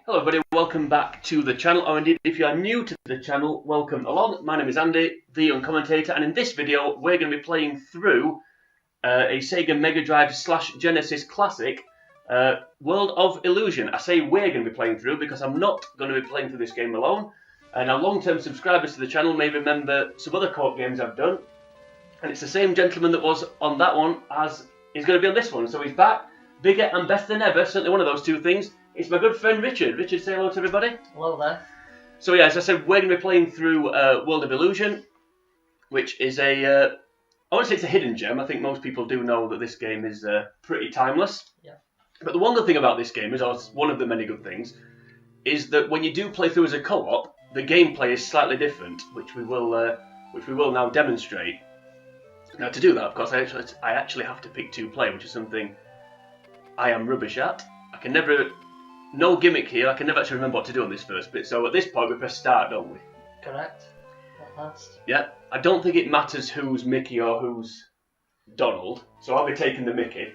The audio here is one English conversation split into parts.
Hello everybody, welcome back to the channel, or indeed if you are new to the channel, welcome along. My name is Andy, the Uncommentator, and in this video we're going to be playing through a Sega Megadrive / Genesis classic, World of Illusion. I say we're going to be playing through because I'm not going to be playing through this game alone. Now long-term subscribers to the channel may remember some other co-op games I've done, and it's the same gentleman that was on that one as is going to be on this one. So he's back, bigger and better than ever, certainly one of those two things. It's my good friend Richard. Richard, say hello to everybody. Hello there. So yeah, as I said, we're going to be playing through World of Illusion, which is I want to say it's a hidden gem. I think most people do know that this game is pretty timeless. Yeah. But the one good thing about this game is, or one of the many good things, is that when you do play through as a co-op, the gameplay is slightly different, which we will now demonstrate. Now to do that, of course, I actually have to pick 2-player, which is something I am rubbish at. I can never. No gimmick here, I can never actually remember what to do on this first bit, so at this point we press start, don't we? Correct. At last. Yeah, I don't think it matters who's Mickey or who's Donald, so I'll be taking the Mickey.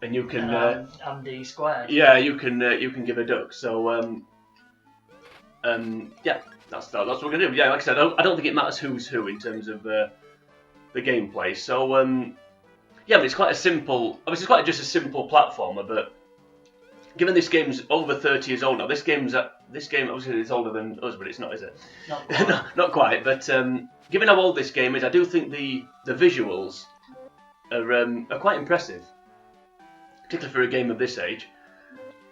And you can... I'm D squared. Yeah, you can give a duck, so... yeah, that's what we're going to do. Yeah, like I said, I don't think it matters who's who in terms of the gameplay, so... yeah, but it's quite a simple... Obviously, it's quite just a simple platformer, but... Given this game's over 30 years old now, this game obviously is older than us, but it's not, is it? Not quite. No, not quite. But given how old this game is, I do think the visuals are quite impressive, particularly for a game of this age.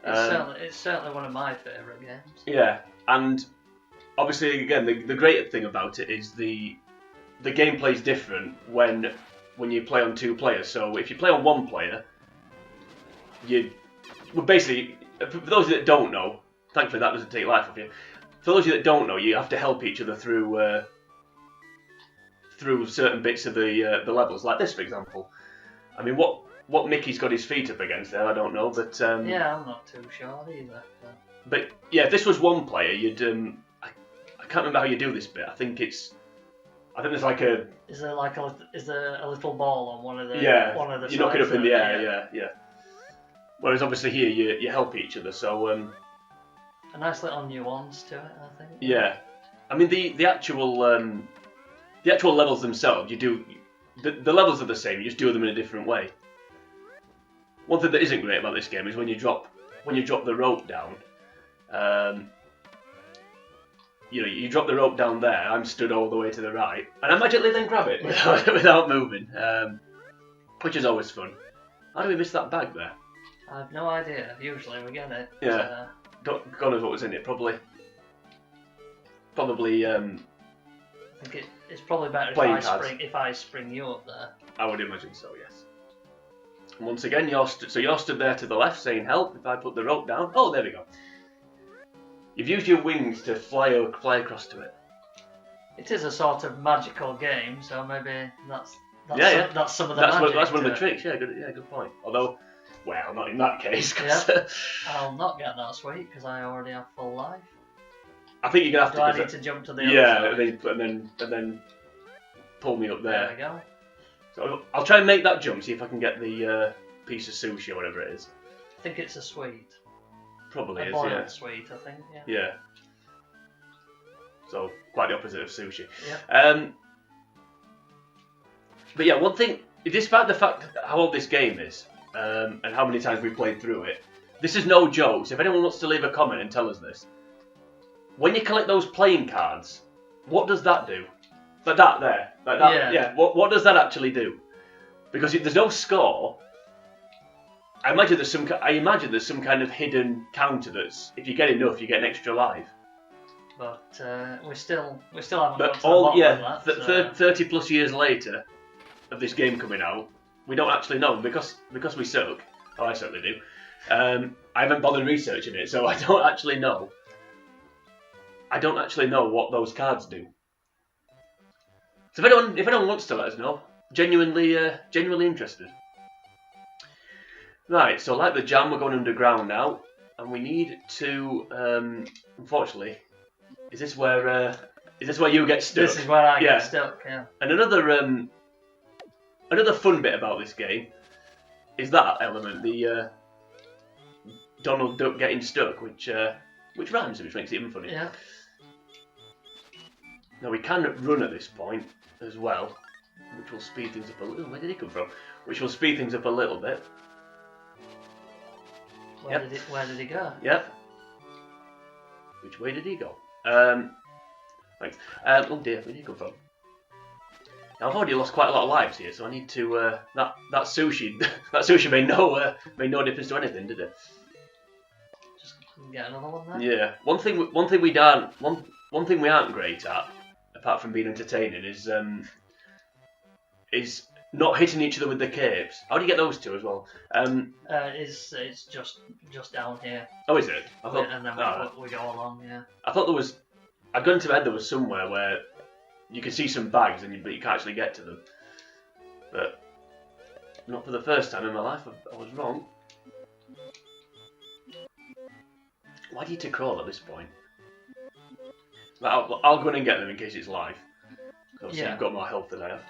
It's certainly one of my favourite games. Yeah, and obviously again the great thing about it is the gameplay is different when you play on 2 players. So if you play on 1 player, well, basically, for those that don't know, thankfully that doesn't take life off you. For those of you that don't know, you have to help each other through certain bits of the levels, like this, for example. I mean, what Mickey's got his feet up against there, I don't know, but yeah, I'm not too sure either. But yeah, if this was 1 player, you'd I can't remember how you do this bit. I think there's like a. Is there a little ball on one of the? Yeah. One of the. You knock it up in the air. Yeah. Whereas obviously here you help each other, so a nice little nuance to it, I think. Yeah, I mean the actual levels themselves, the levels are the same. You just do them in a different way. One thing that isn't great about this game is when you drop the rope down. You drop the rope down there. I'm stood all the way to the right, and I magically then grab it without moving, which is always fun. How do we miss that bag there? I have no idea. Usually we get it. Yeah. God knows what was in it. Probably. I think it's probably better if I spring you up there. I would imagine so. Yes. And once again, you're stood there to the left, saying help. If I put the rope down, oh, there we go. You've used your wings to fly across to it. It is a sort of magical game, so maybe that's some of the magic. That's one of the it. tricks. Yeah, good point. Although. Well, not in that case. Yep. I'll not get that sweet because I already have full life. I think you're gonna have to. I need to jump to the other side? and then pull me up there. There we go. So I'll try and make that jump. See if I can get the piece of sushi or whatever it is. I think it's a sweet. Probably a boiled sweet, I think. Yeah. Yeah. So quite the opposite of sushi. Yeah. But yeah, one thing, despite the fact how old this game is. And how many times we played through it. This is no joke, so if anyone wants to leave a comment and tell us this. When you collect those playing cards, what does that do? Like that there. Like that, yeah. What does that actually do? Because there's no score. I imagine there's some kind of hidden counter that's, if you get enough, you get an extra life. But we still haven't got to the bottom of that. 30 plus years later of this game coming out, we don't actually know because we suck. Oh, I certainly do. I haven't bothered researching it, so I don't actually know. I don't actually know what those cards do. So if anyone wants to let us know, genuinely interested. Right, so like the jam, we're going underground now, and we need to. Unfortunately, is this where you get stuck? This is where I get stuck. Yeah. And Another fun bit about this game is that element, the Donald Duck getting stuck, which rhymes, which makes it even funny. Yeah. Now we can run at this point as well, which will speed things up a little. Where did he come from? Which will speed things up a little bit. Where did he go? Yep. Which way did he go? Thanks. Oh dear, where did he come from? Now I've already lost quite a lot of lives here, so I need to. That sushi, that sushi made no difference to anything, did it? Just get another one there. Yeah. One thing we aren't great at, apart from being entertaining, is not hitting each other with the capes. How do you get those two as well? It's just down here. Oh, is it? I thought, and then we go along. Yeah. I thought there was. I'd gone into my head there was somewhere where you can see some bags, but you can't actually get to them. But not for the first time in my life. I was wrong. Why do you to crawl at this point? I'll go in and get them in case it's live. Obviously, you've got more health than I have.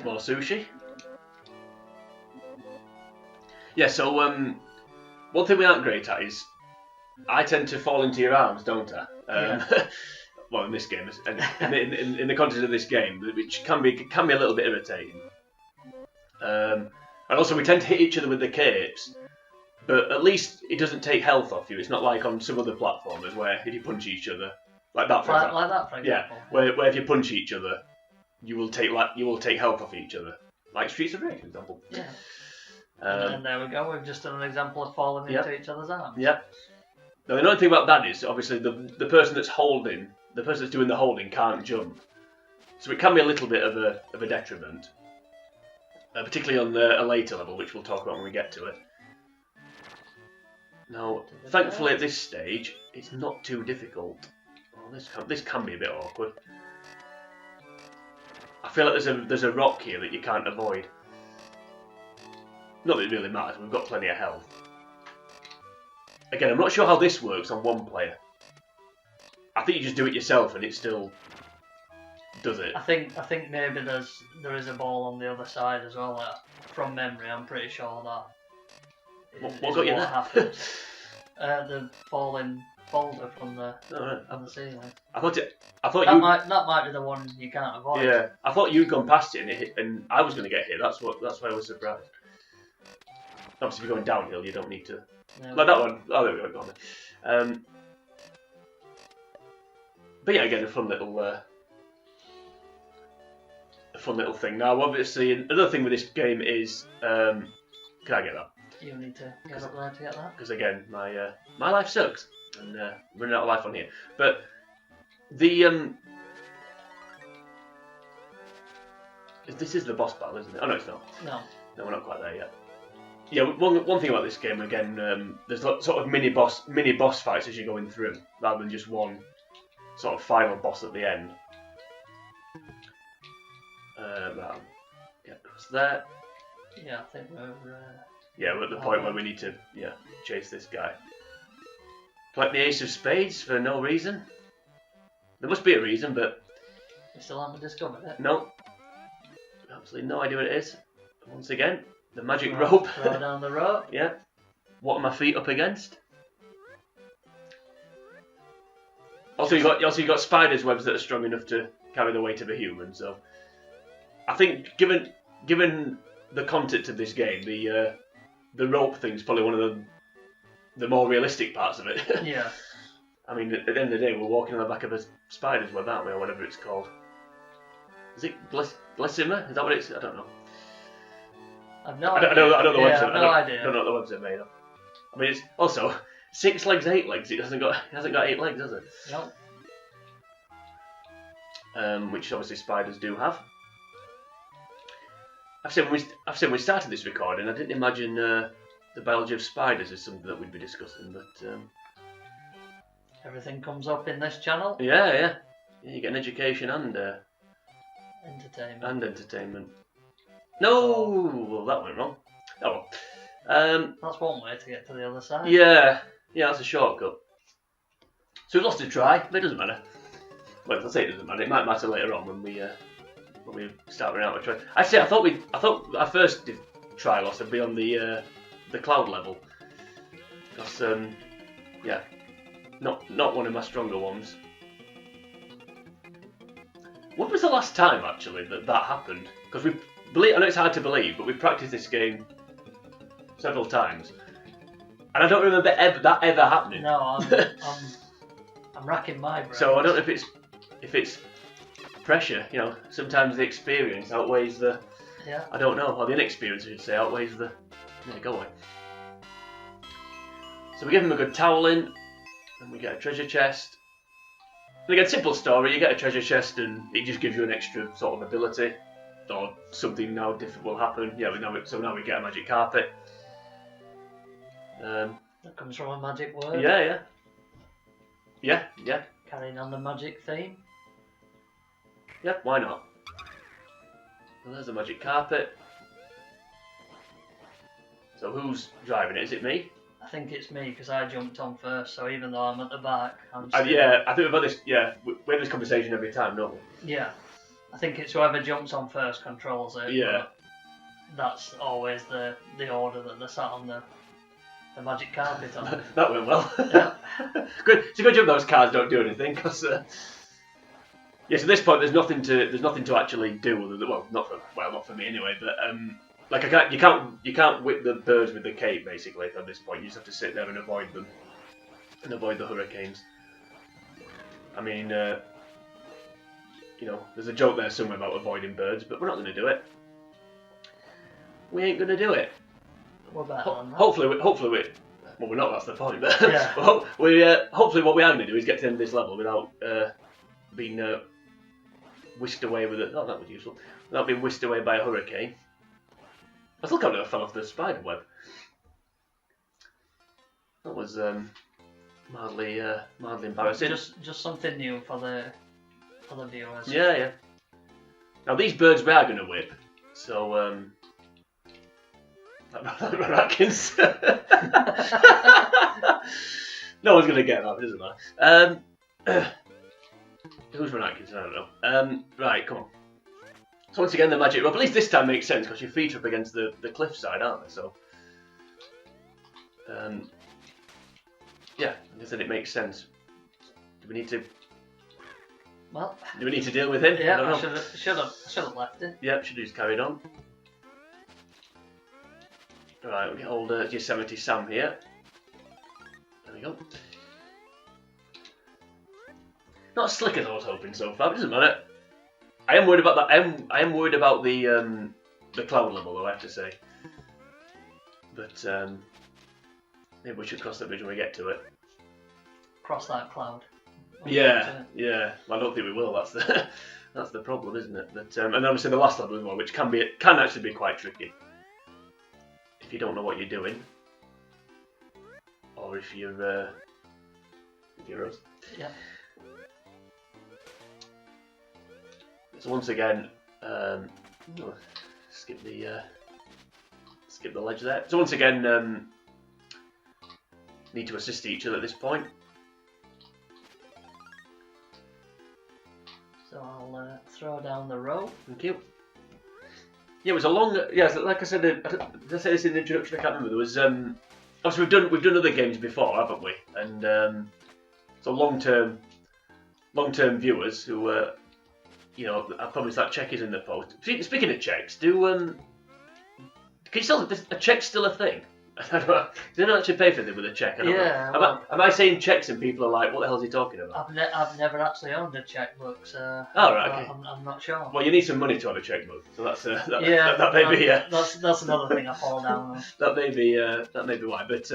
More sushi. Yeah, so one thing we aren't great at is I tend to fall into your arms, don't I? Well, in this game, in the context of this game, which can be a little bit irritating. And also, we tend to hit each other with the capes, but at least it doesn't take health off you. It's not like on some other platformers where if you punch each other, like that for example. Like that, for example. Yeah, where if you punch each other, you will take health off each other, like Streets of Rage, for example. Yeah. And there we go. We've just done an example of falling into each other's arms. Yeah. Now the annoying thing about that is obviously the person that's doing the holding can't jump, so it can be a little bit of a detriment, particularly on a later level, which we'll talk about when we get to it. Now, thankfully at this stage, it's not too difficult. Oh, this can be a bit awkward. I feel like there's a rock here that you can't avoid. Not that it really matters, we've got plenty of health. Again, I'm not sure how this works on one player. I think you just do it yourself and it still does it. I think maybe there is a ball on the other side as well. From memory, I'm pretty sure that. What got you there? Happens. The falling boulder from the ceiling. I thought that might be the one you can't avoid. Yeah, I thought you'd gone past it and it hit, and I was going to get hit. That's why I was surprised. Obviously, if you're going downhill, you don't need to. No. Like that one. Oh, there we go. Got it. But yeah, again, a fun little thing. Now, obviously, another thing with this game is, can I get that? You need to get up there to get that. Because again, my life sucks, and running out of life on here. But the this is the boss battle, isn't it? Oh no, it's not. No, we're not quite there yet. Yeah, one thing about this game again, there's sort of mini boss fights as you're going through, rather than just one sort of final boss at the end. Right, get across there. Yeah, I think we're. Yeah, we're at the point where we need to chase this guy. Collect the Ace of Spades for no reason. There must be a reason, but we still haven't discovered it. No, absolutely no idea what it is. Once again, the magic rope. Throw down the rope. Yeah. What are my feet up against? Also, you got spiders' webs that are strong enough to carry the weight of a human. So, I think given the content of this game, the rope thing's probably one of the more realistic parts of it. Yeah. I mean, at the end of the day, we're walking on the back of a spider's web, aren't we, or whatever it's called? Is it Glessimer? Is that what it's? I don't know. I've no idea. I don't know the webs. I don't know what the webs are made of. I mean, it's also 6 legs, 8 legs. It hasn't got 8 legs, has it? No. Which obviously spiders do have. I've said when we started this recording, I didn't imagine the biology of spiders is something that we'd be discussing, but everything comes up in this channel. Yeah. You get an education and entertainment. No, well, that went wrong. Oh well. That's one way to get to the other side. Yeah, that's a shortcut. So we lost a try, but it doesn't matter. Well, I'll say it doesn't matter. It might matter later on when we start running out of try. Actually, I thought our first try loss would be on the the cloud level, because yeah, not one of my stronger ones. When was the last time actually that happened? Because I know it's hard to believe, but we've practiced this game several times, and I don't remember that ever happening. No, I'm racking my brain. So I don't know if it's pressure. You know, sometimes the experience outweighs the. Yeah. I don't know, or the inexperience, I should say, outweighs the. Yeah, go away. So we give him a good toweling, and we get a treasure chest. And again, simple story. You get a treasure chest, and it just gives you an extra sort of ability, or something now different will happen. Yeah, so now we get a magic carpet. That comes from a magic word. Yeah. Carrying on the magic theme. Yep, why not? Well, there's a magic carpet. So who's driving it? Is it me? I think it's me because I jumped on first. So even though I'm at the back, I'm still... Yeah, I think we've had this. Yeah, we have this conversation every time, don't we? Yeah, I think it's whoever jumps on first controls it. Yeah. That's always the order that they're sat on the magic carpet on. That went well. Yeah. Good. It's a good job those cars don't do anything, because yes, at this point there's nothing to actually do other than, well, not for me anyway. But like you can't whip the birds with the cape basically at this point. You just have to sit there and avoid them, and avoid the hurricanes. I mean, you know, there's a joke there somewhere about avoiding birds, but we're not going to do it. We ain't going to do it. We're better than that. Hopefully, well, we're not. That's the point. But Yeah. hopefully, what we are going to do is get to the end of this level without being whisked away with it. Oh, that was useful. Without being whisked away by a hurricane. I still can't believe I fell off the spider web. That was mildly embarrassing. Just something new for the viewers. Yeah. Now these birds we are going to whip. So Ron Atkins. No one's going to get that, doesn't matter. Who's Ron Atkins? I don't know. Right, come on. So once again, the magic rope. At least this time makes sense because your feet are up against the cliffside, aren't they? So, yeah, like I said, it makes sense. Do we need to? Well. Do we need to deal with him? Yeah, I should have left it. Yep, should have just carried on. Right, we'll get old Yosemite Sam here. There we go. Not as slick as I was hoping so far, but it doesn't matter. I am worried about that. I am worried about the cloud level, though, I have to say. But maybe we should cross that bridge when we get to it. Cross that cloud. Yeah. Well, I don't think we will. That's the problem, isn't it? But and obviously the last level as well, which can actually be quite tricky if you don't know what you're doing, or if you're us. Yeah. So once again, skip the ledge there. So once again, need to assist each other at this point. So I'll throw down the rope. Thank you. Yeah, it was a long. Yeah, like I said, did I say this in the introduction? I can't remember. There was obviously we've done other games before, haven't we? And so long-term viewers who you know, I promise that check is in the post. Speaking of checks, can you still, is a check still a thing? I don't know. Do they not actually pay for it with a check? I don't know. Well, am I saying checks and people are like, what the hell is he talking about? I've never actually owned a checkbook, so right, okay. I'm not sure. Well, you need some money to have a checkbook, so that's that may be that's another thing I fall down on. that may be why. But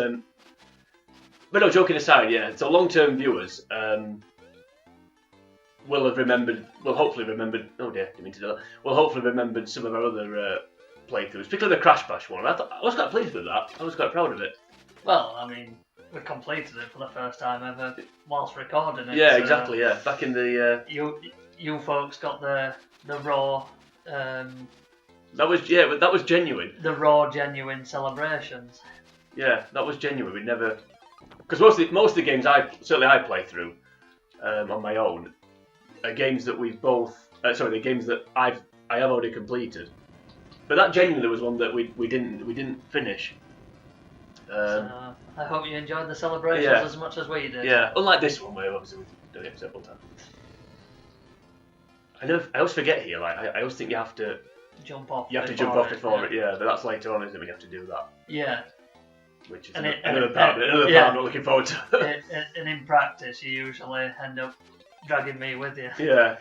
no, joking aside, yeah. So long-term viewers will hopefully remembered. Oh dear, didn't mean to do that. Will hopefully remembered some of our other playthroughs, particularly the Crash Bash one. I was quite pleased with that. I was quite proud of it. Well, I mean, we completed it for the first time ever whilst recording it. Yeah, exactly. Yeah, back in the. You folks got the raw. That was genuine. The raw, genuine celebrations. Yeah, that was genuine. We never, because most of the games I play through on my own are games that we've both. The games that I have already completed. But that genuinely was one that we didn't finish. So, I hope you enjoyed the celebrations as much as we did. Yeah, unlike this one where obviously we've done it several times. I always forget here. Like I always think you have to jump off. You have to jump off before it. Yeah, but that's later on, isn't it? When you have to do that. Yeah. Which is another part I'm not looking forward to. And in practice, you usually end up dragging me with you. Yeah.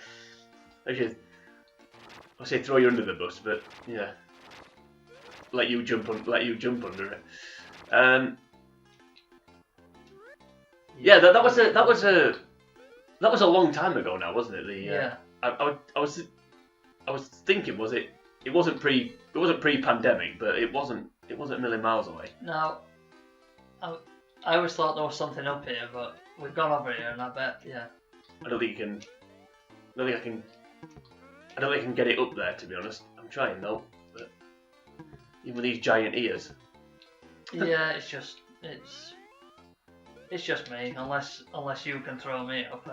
Actually, I say throw you under the bus, but yeah, let you jump under it. Yeah, that was a long time ago now, wasn't it? Yeah. I was thinking, it wasn't pre-pandemic, but it wasn't a million miles away. No, I always thought there was something up here, but we've gone over here, and I bet, yeah. I don't think I can get it up there, to be honest. I'm trying though, but even with these giant ears. Yeah, it's just me. Unless you can throw me up,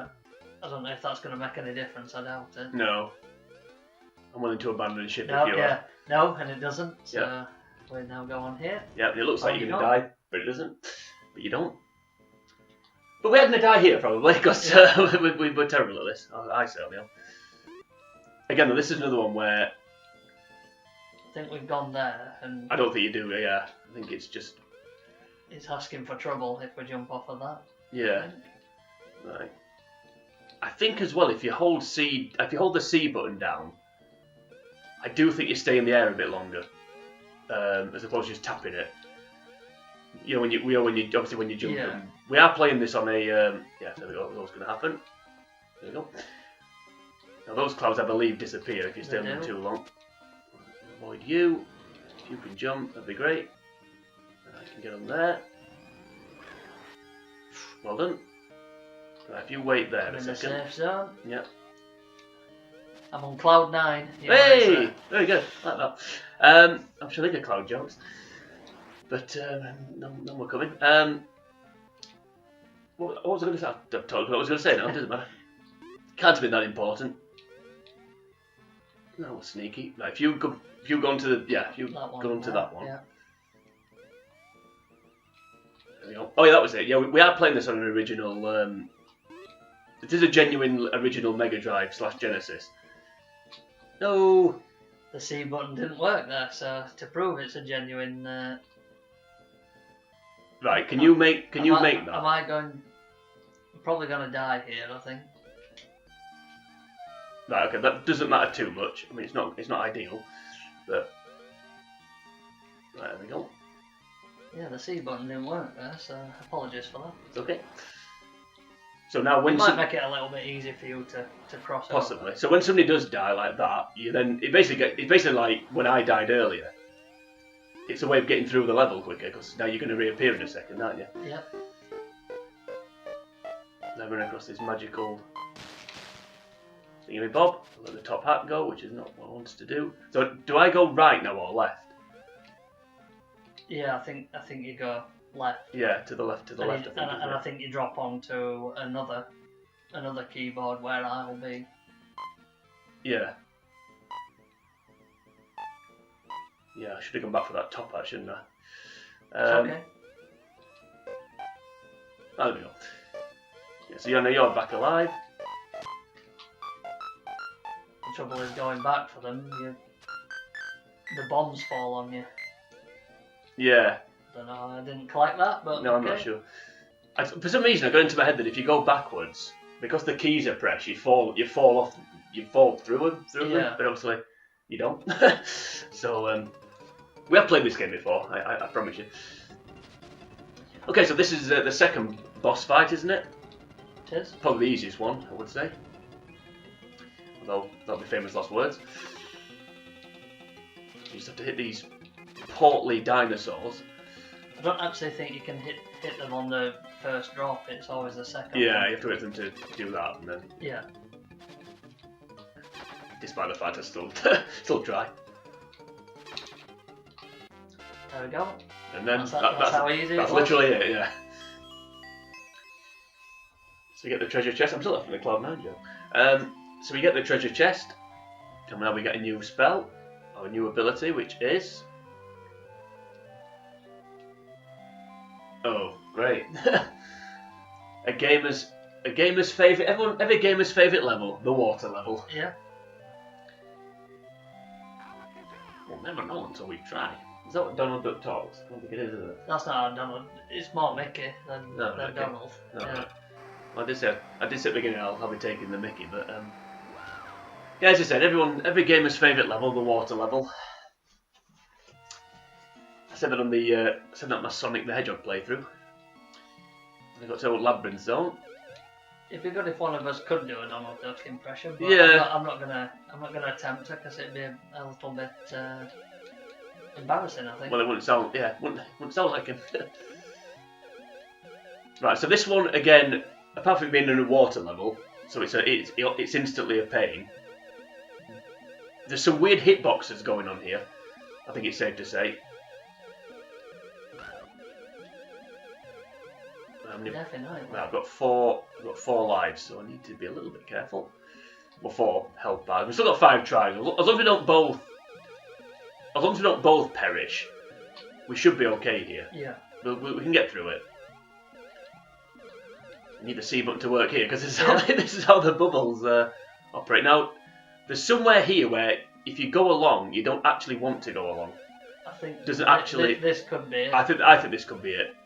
I don't know if that's going to make any difference. I doubt it. No. I'm willing to abandon ship if you are. No, and it doesn't. So we now go on here. Yeah, it looks like you're going to die, but it doesn't. But you don't. But we're going to die here probably, because we're terrible at this. I certainly am. Again, this is another one where I think we've gone there, and I don't think you do. Yeah, I think it's just it's asking for trouble if we jump off of that. Yeah. Right. I think as well, if you hold the C button down, I do think you stay in the air a bit longer, as opposed to just tapping it. You know, when you jump. Yeah. We are playing this on a there we go. What's going to happen? There we go. Now those clouds, I believe, disappear if you stay on them too long. Avoid you. If you can jump, that'd be great. And I can get on there. Well done. Right, if you wait there I'm a in second. the safe zone. Yep. I'm on cloud 9. Hey! Very good. Like that. I'm sure they get cloud jokes. But no more coming. What was I going to say? I've talked about what I was going to say now. It doesn't matter. Can't have been that important. No, sneaky. Right, if you go onto the that one. Yeah. There we go. Oh yeah, that was it. Yeah, we are playing this on an original. It is a genuine original Megadrive / Genesis. No. The C button didn't work there, so to prove it's a genuine. Right, can you make that? Am I going? I'm probably going to die here, I think. Right, okay, that doesn't matter too much. I mean, it's not ideal, but right, there we go. Yeah, the C button didn't work there, so apologies for that. It's okay. So now when it might make it a little bit easier for you to cross over. Possibly. So when somebody does die like that, it's basically like when I died earlier. It's a way of getting through the level quicker, because now you're going to reappear in a second, aren't you? Yep. Then run across this magical thingy bob. Let the top hat go, which is not what I wanted to do. So do I go right now or left? Yeah, I think you go left. Yeah, to the left. I think you drop onto another keyboard where I'll be. Yeah. Yeah, I should have gone back for that top hat, shouldn't I? Okay. Oh, there we go. Yeah, so you're back alive. The trouble is going back for them. The bombs fall on you. Yeah. I don't know. I didn't collect that, but no, I'm not sure. For some reason, I got into my head that if you go backwards, because the keys are pressed, you fall through them. But obviously you don't. So we have played this game before. I promise you. Okay, so this is the second boss fight, isn't it? It is. Probably the easiest one, I would say. Although that'll be famous last words. You just have to hit these portly dinosaurs. I don't actually think you can hit them on the first drop. It's always the second. Yeah, one. you have to wait for them to do that, and then. Yeah. Despite the fact I still try. There we go. And then that's how easy that's it was. literally it. Yeah. So we get the treasure chest. I'm still up in the Cloud 9 joke. So we get the treasure chest, and now we get a new spell, or a new ability, which is Oh, great. a gamer's favourite. Every gamer's favourite level, the water level. Yeah. We'll never know until we try. Is that what Donald Duck talks? I don't think it is it? That's not how Donald. It's more Mickey than Okay. Donald. No, Yeah. right. Well, I did say at the beginning I'll be taking the Mickey, but yeah, as I said, every gamer's favourite level, the water level. I said that on my Sonic the Hedgehog playthrough. I got to Labyrinth Zone. It'd be good if one of us could do a Donald Duck impression, but Yeah. I'm not gonna attempt it because it'd be a little bit embarrassing, I think. Well, it wouldn't sound like him. Right, so this one again, apart from being in a water level, so it's instantly a pain. There's some weird hitboxes going on here. I think it's safe to say. Definitely. Well, I've got four lives, so I need to be a little bit careful. Well, 4 health bars. We've still got 5 tries. As long as we don't both perish, we should be okay here. Yeah. We can get through it. I need the C button to work here because this is how the bubbles operate. Now, there's somewhere here where if you go along, you don't actually want to go along. I think. Does it actually? This could be it. I think this could be it.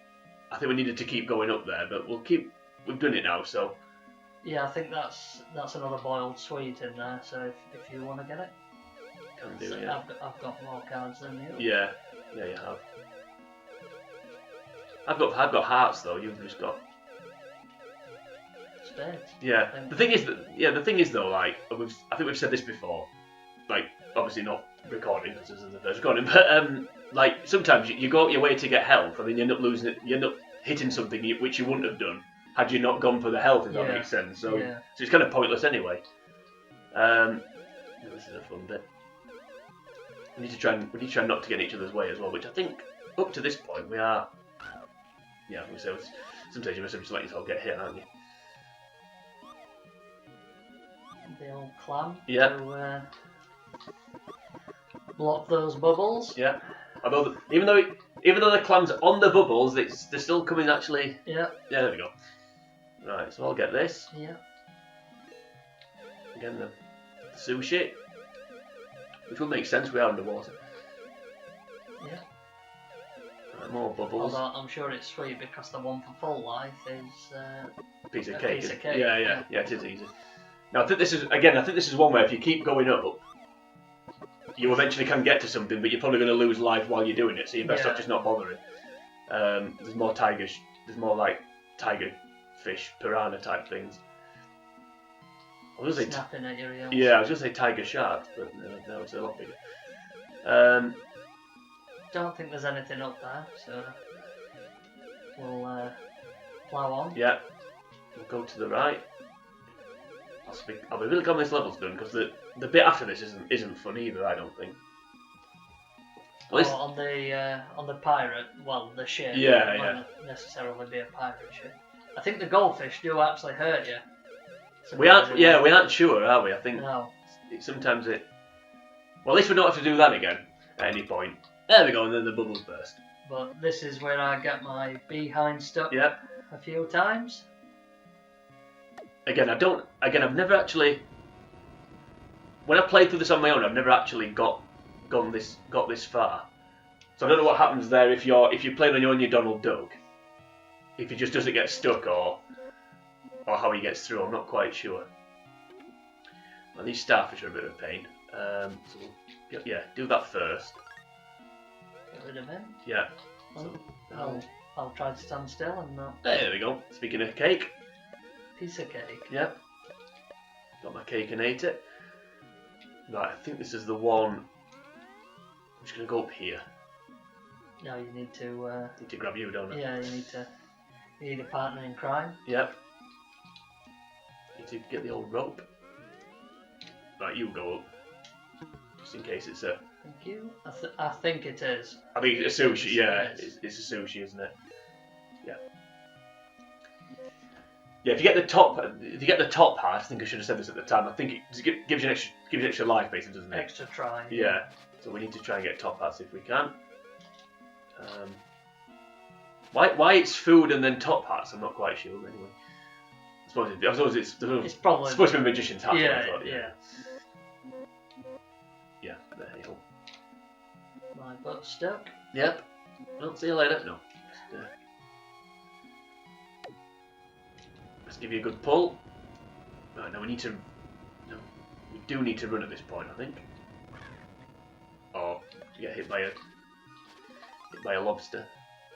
I think we needed to keep going up there, but we've done it now, so. Yeah, I think that's another boiled sweet in there. So if you want to get it, Can do it. Yeah. I've got more cards than you. Yeah, you have. I've got hearts though. You've just got. Spades. Yeah. The thing is though, like I think we've said this before, like obviously not recording because this is the first recording, but like sometimes you go out your way to get health and then you end up losing it. You end up hitting something which you wouldn't have done had you not gone for the health. If that makes sense. So it's kind of pointless anyway. This is a fun bit. We need to try not to get in each other's way as well, which I think up to this point we are. Yeah, so sometimes you must have just let yourself get hit, aren't you? The old clam. Yeah. To block those bubbles. Yeah. Although even though the clam's on the bubbles, they're still coming actually. Yeah. Yeah, there we go. Right, so I'll get this. Yeah. Again, the sushi, which would make sense. We are underwater. Yeah. Right, more bubbles. Although I'm sure it's sweet because the one for full life is a piece of a cake. piece of cake. Yeah, it is easy. Now I think this is one where if you keep going up, you eventually can get to something, but you're probably going to lose life while you're doing it. So you're best off just not bothering. There's more tigers. There's more like tiger fish, piranha type things. I was gonna say snapping at your heels. yeah, I was going to say tiger sharks, but no, it's a lot bigger. Don't think there's anything up there, so we'll plough on. Yeah, we'll go to the right. I'll be really glad this level's done because the bit after this isn't fun either. I don't think. On the pirate, well, the ship. Yeah, it won't necessarily be a pirate ship. I think the goldfish do actually hurt you. We aren't sure, are we? I think no. Sometimes it. Well, at least we don't have to do that again at any point. There we go, and then the bubbles burst. But this is where I get my behind stuck a few times. Again, I've never actually. When I played through this on my own, I've never actually got this far. So I don't know what happens there if you're playing on your own, your Donald Duck. If he just doesn't get stuck or how he gets through, I'm not quite sure. Well, these starfish are a bit of a pain. So we'll, do that first. Get rid of him. Yeah. Well, I'll try to stand still and not. There we go. Speaking of cake. Piece of cake. Yep. Got my cake and ate it. Right, I think this is the one. I'm just gonna go up here. No, you need to. Need to grab you, don't I? Yeah, you need a partner in crime. Yep. Need to get the old rope. Right, you go up. Just in case it's a. Thank you. I think it is. I think it's a sushi. Yeah, it's a sushi, isn't it? Yeah. Yeah, if you get the top part, I think I should have said this at the time. I think it gives you an extra life, basically, doesn't it? Extra try. Yeah. So we need to try and get top hats if we can. Why it's food and then top hats, I'm not quite sure. Anyway, I suppose it's probably supposed to be a magician's hat. Yeah, I thought, yeah. Yeah, there you go. My butt's stuck. Yep. Well, see you later. No. Let's give you a good pull. Right, now we need to. No, we do need to run at this point, I think. Or get hit by a lobster.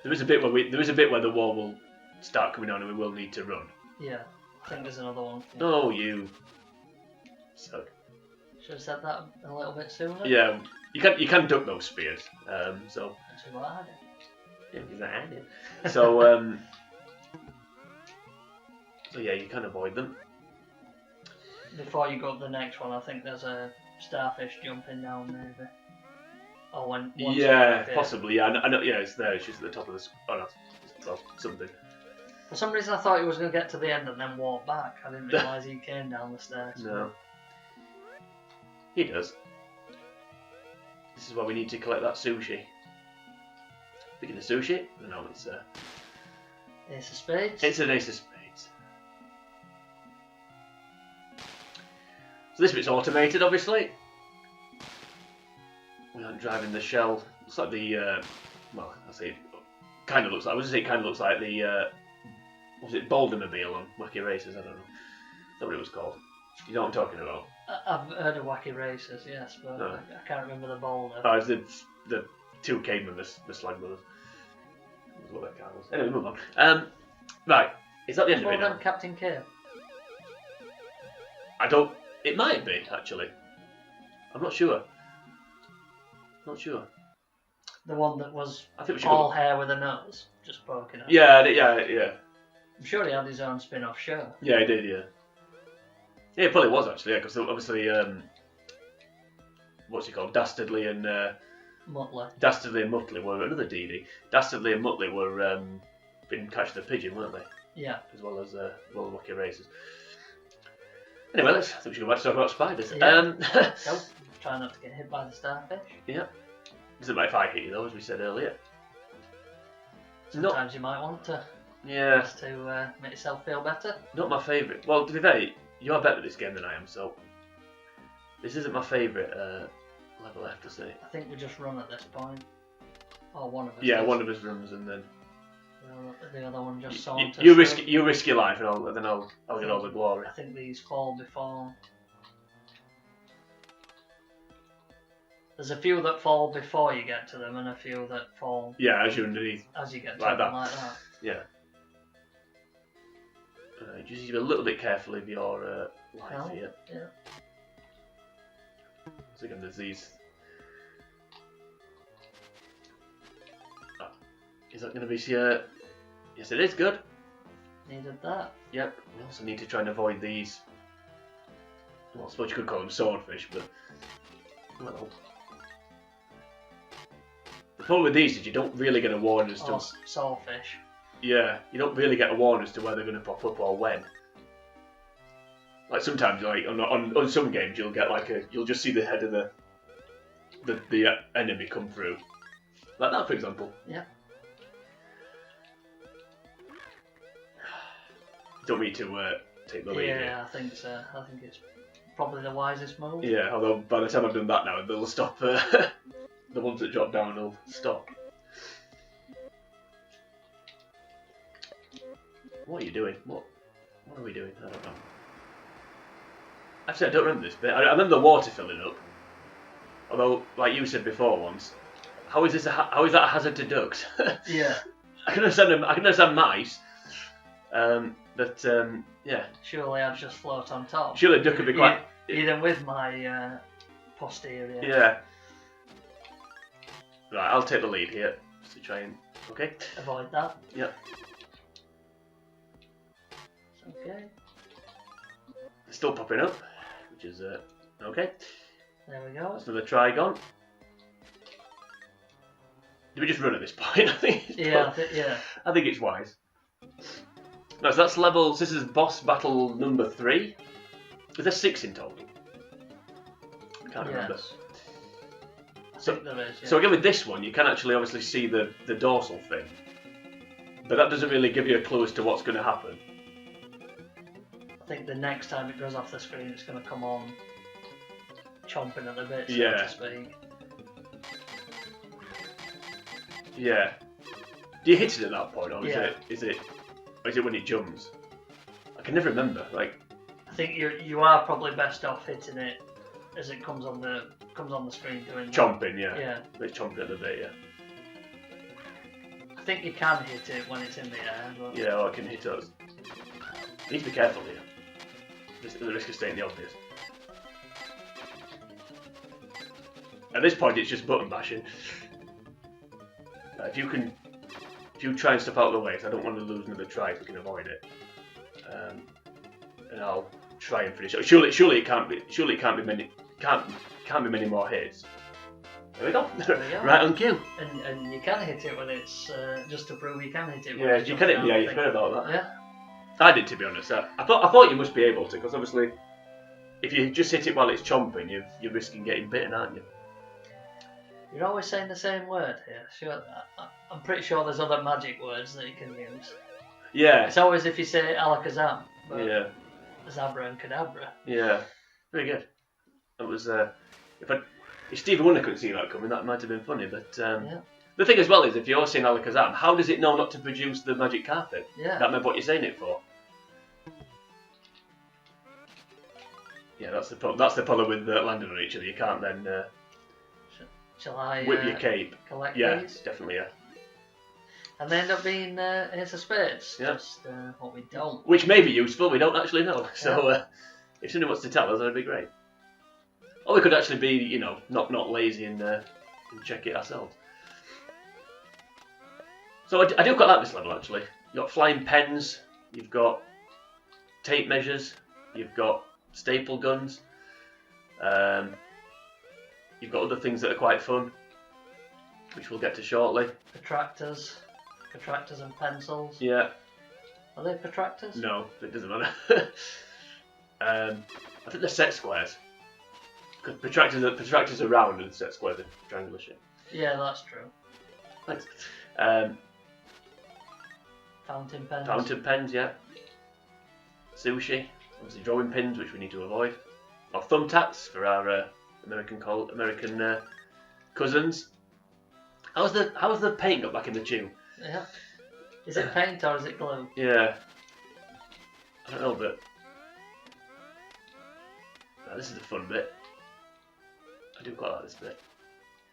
There is a bit where the wall will start coming on, and we will need to run. Yeah, I think there's another one. Oh, you. So. Should have said that a little bit sooner. Yeah, you can duck those spears. So. That's what I did. Yeah, I did. So so yeah, you can avoid them. Before you go up the next one, I think there's a starfish jumping down maybe. Or once yeah, possibly. Yeah, I know. Yeah, it's there. It's just at the top of the. Oh no, well, something. For some reason, I thought he was going to get to the end and then walk back. I didn't realise he came down the stairs. No. He does. This is why we need to collect that sushi. Speaking of sushi, no, it's Ace of Spades. It's an ace of spades. So this bit's automated, obviously. We aren't driving the shell. Looks like the well, I say it kind of looks like. I was gonna say it kind of looks like the what was it, Bouldermobile on Wacky Racers? I don't know. Is that what it was called? You know what I'm talking about? I've heard of Wacky Racers, yes, but No. I can't remember the boulder. Oh, it's the two cavemen, the slag brothers. That's what that car was. Anyway, move on. Right, is that the end of it now? Captain K. I don't. It might be actually. I'm not sure. Not sure. The one that was I think we should all go. hair with a nose, just poking out. Yeah, yeah. I'm sure he had his own spin-off show. Yeah, he did. Yeah. Yeah, it probably was actually. Yeah, because obviously, what's he called? Dastardly and Muttley were another DD. Dastardly and Muttley were in Catch the Pigeon, weren't they? Yeah. As well as Wacky Racers. Anyway, I think we should go back to talk about spiders. Yeah. Nope. Try not to get hit by the starfish. Yeah. Doesn't matter if I hit you though, as we said earlier. Sometimes you might want to. Yeah. Just to make yourself feel better. Not my favourite. Well, to be fair, you are better at this game than I am, so this isn't my favourite level, I have to say. I think we just run at this point. Or one of us. Yeah, does. one of us runs and then the other one just saunters. you risk your life, and I'll get all the glory. I think these fall before. There's a few that fall before you get to them, and a few that fall. Yeah, as you're underneath. As you get to like them, that. like that. Yeah. Just need to be a little bit careful of your life here. Yeah. So again, there's these. Is that going to be? Yes, it is. Good. Needed that. Yep. We also need to try and avoid these. Well, I suppose you could call them swordfish, but well. The problem with these is you don't really get a warning as to. Or sawfish. Yeah, you don't really get a warning as to where they're going to pop up or when. Like sometimes, like on some games, you'll get you'll just see the head of the enemy come through, like that, for example. Yeah. Don't mean to take the lead here. Yeah, I think so. I think it's probably the wisest move. Yeah, although by the time I've done that now, they'll stop. The ones that drop down will stop. What are you doing? What are we doing? I don't know. Actually, I don't remember this bit. I remember the water filling up. Although, like you said before once, how is that a hazard to ducks? Yeah. I can understand mice. But yeah. Surely I'd just float on top. Surely a duck would be quite. Even with my posterior. Yeah. Right, I'll take the lead here. Just to try and. Okay. Avoid that. Yep. Okay. It's still popping up, which is okay. There we go. That's another trigon. Do we just run at this point? I think. Yeah. I think it's wise. No, so that's levels. This is boss battle number 3. Is there 6 in total? I can't remember. I think there is. Yeah. So again, with this one, you can actually obviously see the dorsal fin. But that doesn't really give you a clue as to what's going to happen. I think the next time it goes off the screen, it's going to come on chomping at the bit, so Yeah. to speak. Yeah. Do you hit it at that point, or Yeah. is it when it jumps? I can never remember. Like, I think you are probably best off hitting it as it comes on the screen doing chomping, yeah. Yeah. It's chomping at the bit, yeah. I think you can hit it when it's in the air. But... Yeah, well, I can hit those. You need to be careful here. Just at the risk of stating the obvious. At this point, it's just button bashing. If you try and stuff out of the way, because I don't want to lose another try if we can avoid it. And I'll try and finish it. Surely it can't be many more hits. There we go. There we go. Right on cue. And you can hit it when it's just to prove you can hit it. Yeah, you can hit. Yeah, you've heard about that. Yeah. I did, to be honest. I thought you must be able to, because obviously, if you just hit it while it's chomping, you're risking getting bitten, aren't you? You're always saying the same word here. Sure, I'm pretty sure there's other magic words that you can use. Yeah. It's always if you say alakazam. But Yeah. Zabra and Kadabra. Yeah. Very good. That was if Stevie Wonder couldn't see that coming, that might have been funny. But Yeah. the thing as well is, if you're saying alakazam, how does it know not to produce the magic carpet? Yeah. That meant what you're saying it for. Yeah, that's the problem with landing on each other. You can't then Shall I whip your cape. collect Yeah, these? definitely. Yeah. And they end up being Ace of Spades. Yeah. Just what we don't. Which may be useful. We don't actually know. So if somebody wants to tell us, that'd be great. Or we could actually be, not lazy and check it ourselves. So I do quite like this level, actually. You've got flying pens, you've got tape measures, you've got staple guns, you've got other things that are quite fun, which we'll get to shortly. Protractors and pencils. Yeah. Are they protractors? No, it doesn't matter. I think they're set squares. Because protractors are round and set squares are triangular shape. Yeah, that's true. Thanks. Fountain pens. Fountain pens, yeah. Sushi, obviously drawing pins, which we need to avoid. Or thumbtacks for our American cousins. How's the paint got back in the tube? Yeah. Is it paint or is it glue? Yeah. I don't know, but this is the fun bit. I do quite like this bit.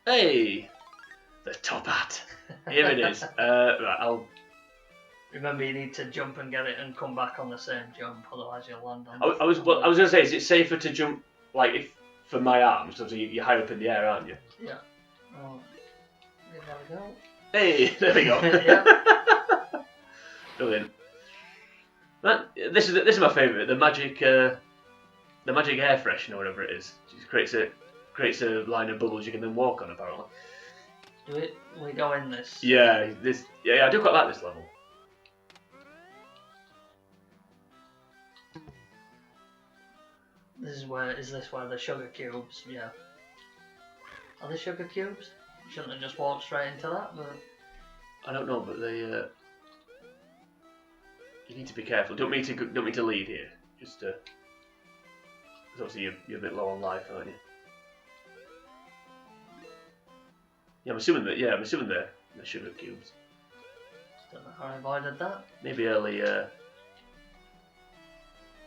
Hey, the top hat. Here it is. Right, I'll. Remember, you need to jump and get it and come back on the same jump, otherwise you'll land on. I was going to say, is it safer to jump for my arms? So you're high up in the air, aren't you? Yeah. Oh, there we go. Hey, there we go. Yeah. Brilliant. This is my favourite. The magic air freshener, whatever it is. It creates a line of bubbles you can then walk on. Apparently. Do we go in this? Yeah, I do quite like this level. Is this where the sugar cubes? Yeah. Are they sugar cubes? Shouldn't have just walked straight into that, but. I don't know, but they. You need to be careful. Don't mean to lead here. Just because obviously you're a bit low on life, aren't you? Yeah, I'm assuming they're sugar cubes. Don't know how I avoided that. Maybe early.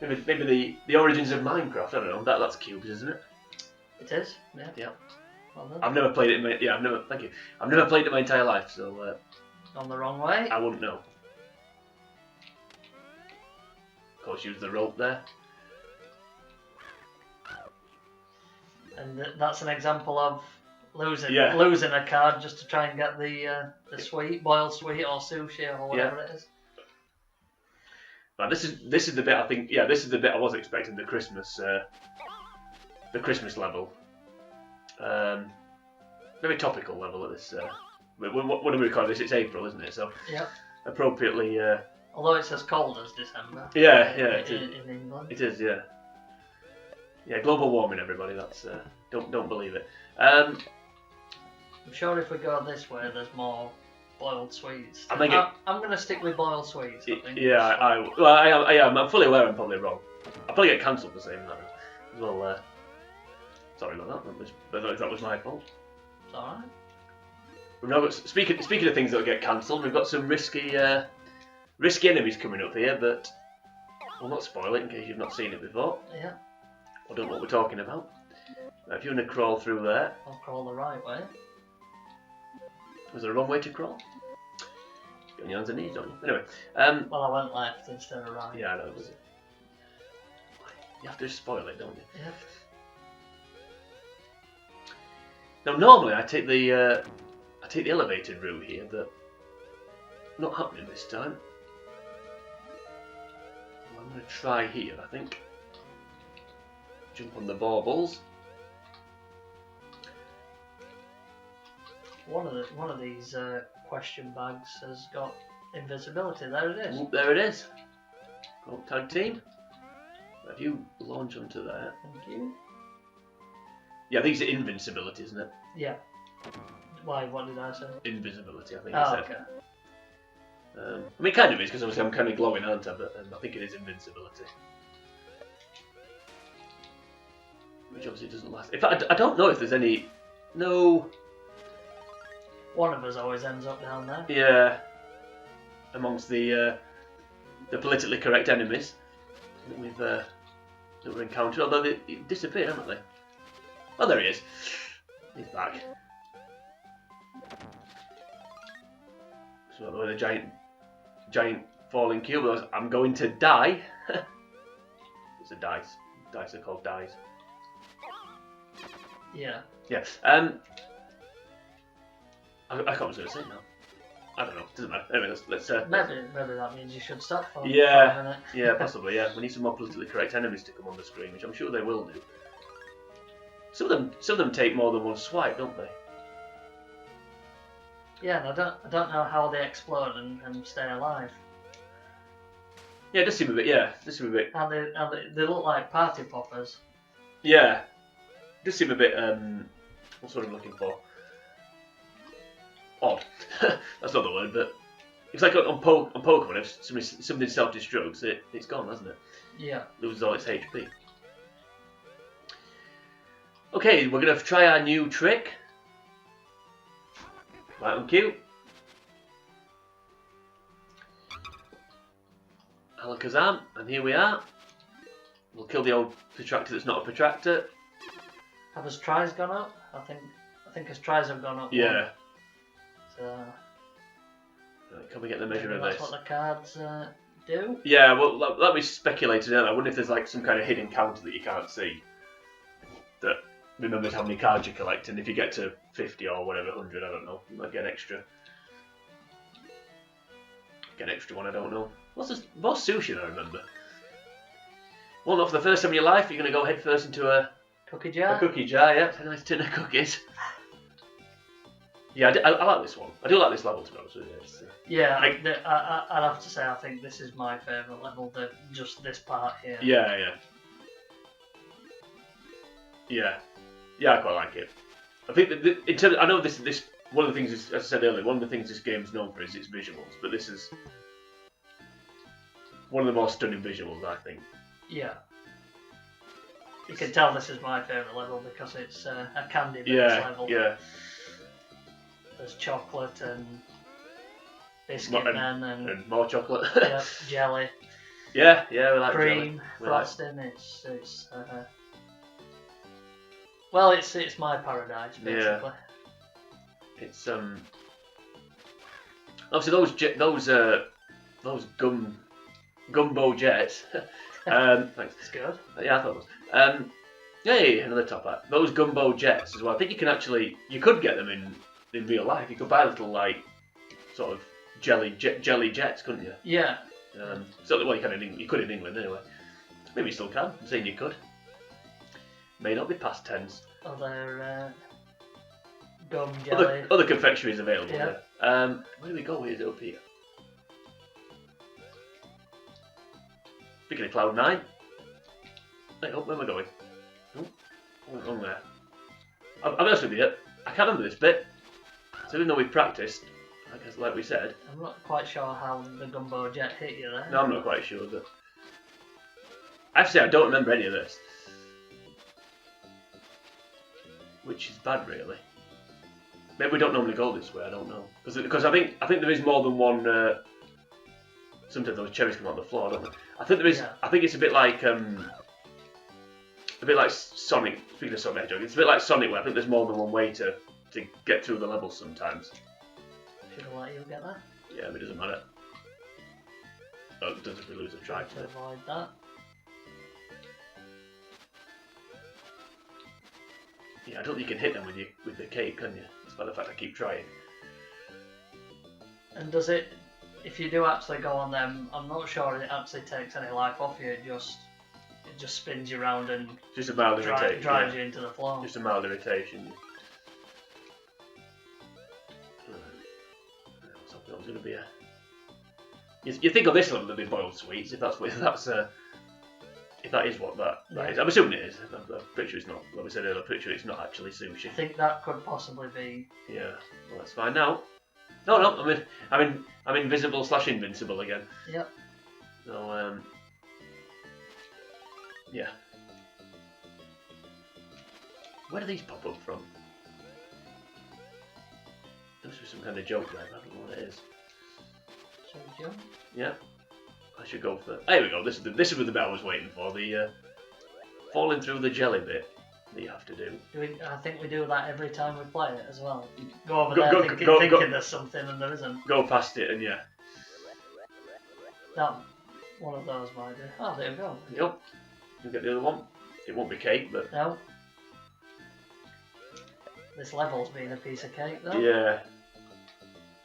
Maybe the origins of Minecraft. I don't know. That's cubes, isn't it? It is. Yeah. Yeah. Well done. I've never played it. Thank you. I've never played it my entire life, so. Gone the wrong way. I wouldn't know. Of course, use the rope there. And that's an example of losing a card just to try and get the sweet, boiled sweet or sushi or whatever it is. Now this is the bit I think. Yeah, this is the bit I was expecting. The Christmas level. Very topical level at this. What do we call this? It's April, isn't it? So yeah. Appropriately. Although it's as cold as December. Yeah, in England. It is, yeah. Yeah, global warming, everybody. That's don't believe it. I'm sure if we go this way, there's more boiled sweets. I'm going to stick with boiled sweets, I think. Yeah, I am. I'm fully aware I'm probably wrong. I'll probably get cancelled for saying that as well. Sorry about that. That was my fault. It's alright. We've now got, speaking of things that will get cancelled, we've got some risky enemies coming up here, but I'll not spoil it in case you've not seen it before. Yeah. Or don't know what we're talking about. Now, if you want to crawl through there... I'll crawl the right way. Was there a wrong way to crawl? Get on your hands and knees, don't you? Anyway. Well, I went left instead of right. Yeah, I know. You have to spoil it, don't you? Yep. Now, normally I take the elevated route here, but not happening this time. I'm going to try here, I think. Jump on the baubles. One of these question bags has got invisibility. There it is. Ooh, there it is. Go tag team. If you launch onto there. Thank you. Yeah, these are invincibility, isn't it? Yeah. Why? What did I say? Invisibility, I think Oh, it said. okay. I mean, it kind of is, because obviously I'm kind of glowing, aren't I? But I think it is invincibility. Which obviously doesn't last. In fact, I don't know if there's any... No... One of us always ends up down there. Yeah. Amongst the politically correct enemies that we've encountered, although they disappeared, haven't they? Oh, there he is. He's back. So with a giant falling cube, I'm going to die. It's a dice. Dice are called dice. Yeah. Yeah. I can't what I was going to say now. I don't know. Doesn't matter. Anyway, let's. Maybe that means you should stop for a minute. Yeah, possibly. Yeah, we need some more politically correct enemies to come on the screen, which I'm sure they will do. Some of them take more than one swipe, don't they? Yeah, and I don't know how they explode and stay alive. Yeah, it does seem a bit. Yeah, it does seem a bit. And they look like party poppers. Yeah, it does seem a bit. What's what I'm looking for? Odd. That's not the word, but it's like on Pokemon. If something self-destructs, it's gone, hasn't it? Yeah. Loses all its HP. Okay, we're gonna try our new trick. Right on cue. Alakazam, and here we are. We'll kill the old protractor that's not a protractor. Have his tries gone up? I think his tries have gone up. Yeah. So. Right, can we get the measure of that's this? what the cards do. Yeah, well, let me speculate it. I wonder if there's like some kind of hidden counter that you can't see. That remembers how many cards you collect, and if you get to 50 or whatever, 100, I don't know, you might get an extra. Get an extra one, I don't know. What's this? Boss sushi, I remember. Well, not for the first time in your life, you're going to go head first into a cookie jar. A cookie jar, yeah. A nice tin of cookies. Yeah, I like this one. I do like this level, to be honest with you. Yeah, I'd have to say I think this is my favourite level. Just this part here. Yeah. Yeah, I quite like it. I think that in terms, I know this one of the things, as I said earlier, one of the things this game's known for is its visuals, but this is one of the more stunning visuals, I think. Yeah. You can tell this is my favourite level because it's a candy-based level. Yeah. There's chocolate and biscuit men and more chocolate. Yeah, jelly. Yeah, we like cream, jelly. frosting. It's well, it's my paradise basically. Yeah. It's obviously those gumbo jets. Thanks. It's good. Yeah, I thought it was. Yay, another top hat. Those gumbo jets as well. I think you could get them in real life. You could buy little like sort of jelly jets, couldn't you? Yeah. So well, you could in England anyway. Maybe you still can. I'm saying you could. May not be past tense. Other gum jelly. Other confectionery is available. Yeah. Where do we go? Is it up here? Speaking of Cloud 9. Wait, where am I going? Oh, wrong there. I'll be honest with you, I can't remember this bit. So even though we've practiced, like we said. I'm not quite sure how the Gumbo Jet hit you there. No, I'm not quite sure. But I have to say, I don't remember any of this. Which is bad, really. Maybe we don't normally go this way, I don't know. Because I think there is more than one... sometimes those cherries come on the floor, don't they? I think there is... Yeah. I think it's a bit like... Sonic. Speaking of Sonic Hedgehog, it's a bit like Sonic where I think there's more than one way to get through the levels sometimes. Should I let you get that? Yeah, but it doesn't matter. Oh, it does if we lose a try. To avoid that. Yeah, I don't think you can hit them with the cape, can you? Despite the fact I keep trying. And does it, if you do actually go on them, I'm not sure it actually takes any life off you, it just spins you around and just a mild irritation, drives you into the floor. Just a mild irritation. I thought it was going to be a... You think on this level there'll be boiled sweets, if that is what that is. I'm assuming it is. I'm pretty sure it's not. Like we said earlier, I'm pretty sure it's not actually sushi. I think that could possibly be. Yeah, well, let's find out. No, I'm invisible / invincible again. Yep. So, yeah. Where do these pop up from? There must be some kind of joke there, I don't know what it is. Shall we jump? Yeah. I should go for... There we go, this is the bit I was waiting for, the falling through the jelly bit that you have to do. I think we do that every time we play it as well. Go over there thinking there's something and there isn't. Go past it and yeah. That one of those might do. Oh, there we go. Yep. You'll get the other one. It won't be cake, but... No. This level's been a piece of cake though. Yeah.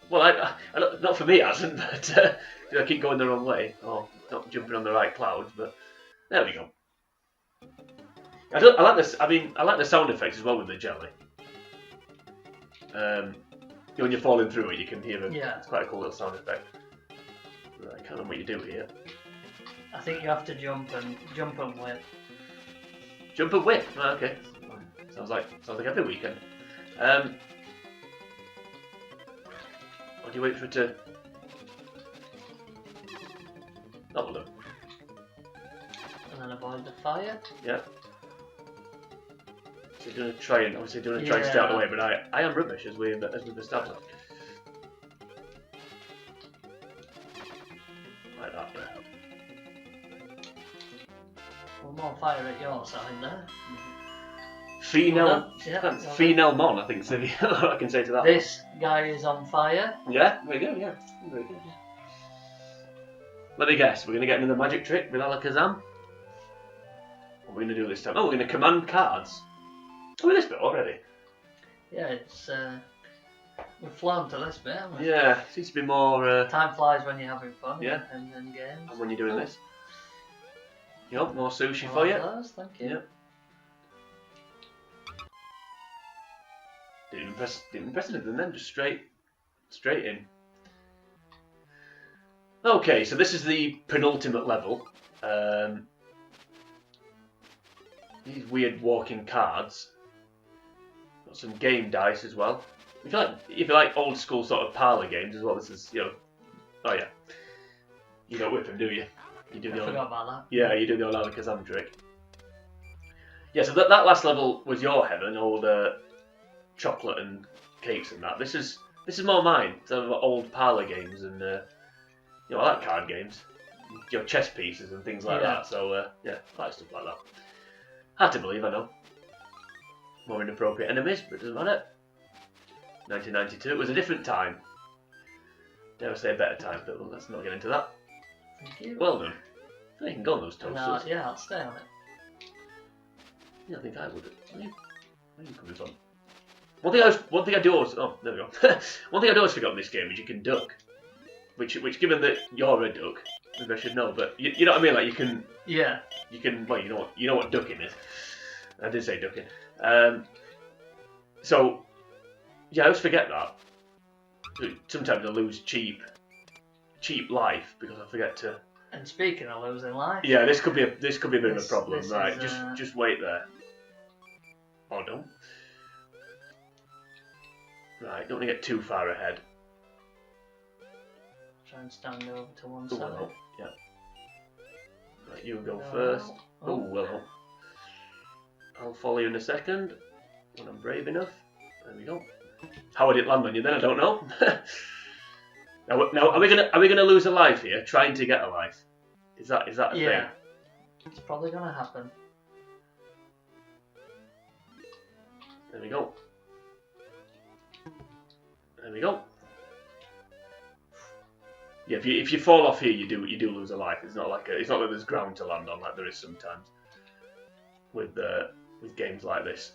Well, I not for me it hasn't, but I keep going the wrong way, or not jumping on the right clouds, but there we go. I like this. I mean, I like the sound effects as well with the jelly. When you're falling through it, you can hear it. Yeah. It's quite a cool little sound effect. Right, I can't remember what you do here. I think you have to jump and whip. Jump and whip. Oh, okay. Sounds like every weekend. Or do you wait for it to... That will do. And then avoid the fire. Yeah. So you're going to try and stay out of the way, but I am rubbish as we've established. Like that, yeah. Well, more fire at your side there. Female Mon, I think, so I can say to that. This guy is on fire. Yeah, very good, yeah. Very good. Let me guess, we're going to get into the magic trick with Alakazam? What are we going to do this time? Oh, we're going to command cards. Oh, we're this bit already. Yeah, it's... we've flown to this bit, haven't we? Yeah, it seems to be more... Time flies when you're having fun. Yeah. And games. And when you're doing this. Yep, more sushi for you. Those, thank you. Yep. Didn't impress anything then, just straight in. Okay, so this is the penultimate level. These weird walking cards. Got some game dice as well. If you like old school sort of parlour games as well, this is, oh yeah. You don't whip them, do you? You do I forgot about that. Yeah, you do the old Alakazam trick. Yeah, so that last level was your heaven, old chocolate and cakes and that. This is more mine. Sort of old parlour games and I like card games, chess pieces and things like that. So yeah, I like stuff like that. Hard to believe, I know. More inappropriate enemies, but it doesn't matter. 1992. It was a different time. Dare I say a better time, but let's not get into that. Thank you. Well done. You can go on those toasters. Yeah, I'll stay on it. Yeah, I think I would. Where are you coming from? One thing I do always... Oh, there we go. One thing I do always forget in this game is you can duck. Which given that you're a duck, maybe I should know, but you know what I mean? Like, you can... Yeah. You can... Well, you know what ducking is. I did say ducking. So, yeah, I always forget that. Sometimes I lose cheap life because I forget to... And speaking of losing life... Yeah, this could be a bit of a problem. Right, just wait there. Or don't. Right, don't want to get too far ahead. try and stand over to one Oh, side. well, yeah. Right, you go first. Oh, well. I'll follow you in a second when I'm brave enough. There we go. How would it land on you then? I don't know. now, are we gonna lose a life here trying to get a life? Is that a thing? Yeah. It's probably gonna happen. There we go. There we go. Yeah, if you fall off here, you do lose a life. It's not like there's ground to land on like there is sometimes with games like this.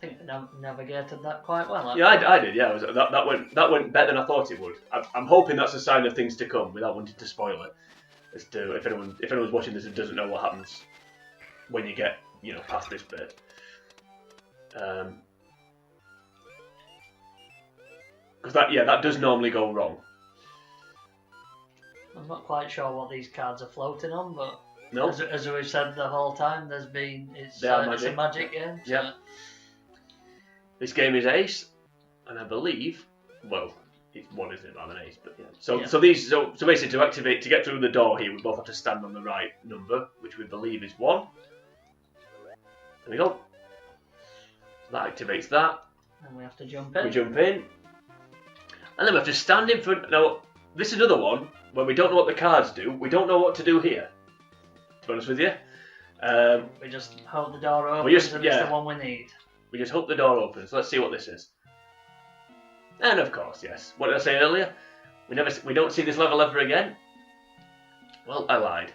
I think we navigated that quite well. Yeah, I did. Yeah, that went better than I thought it would. I'm hoping that's a sign of things to come, without wanting to spoil it. As to if anyone's watching this and doesn't know what happens when you get past this bit. Because that does normally go wrong. I'm not quite sure what these cards are floating on, but no. As we've said the whole time, it's a magic game. So. Yeah. This game is ace, and I believe, well, it's one isn't it, rather than ace, but yeah. So basically to get through the door here, we both have to stand on the right number, which we believe is 1. There we go. That activates that. And we have to jump in. We jump in. And then we have to stand in front. Now, this is another one where we don't know what the cards do. We don't know what to do here, to be honest with you. We just hold the door open, it's the one we need. We just hope the door opens. Let's see what this is. And of course, yes. What did I say earlier? We don't see this level ever again. Well, I lied.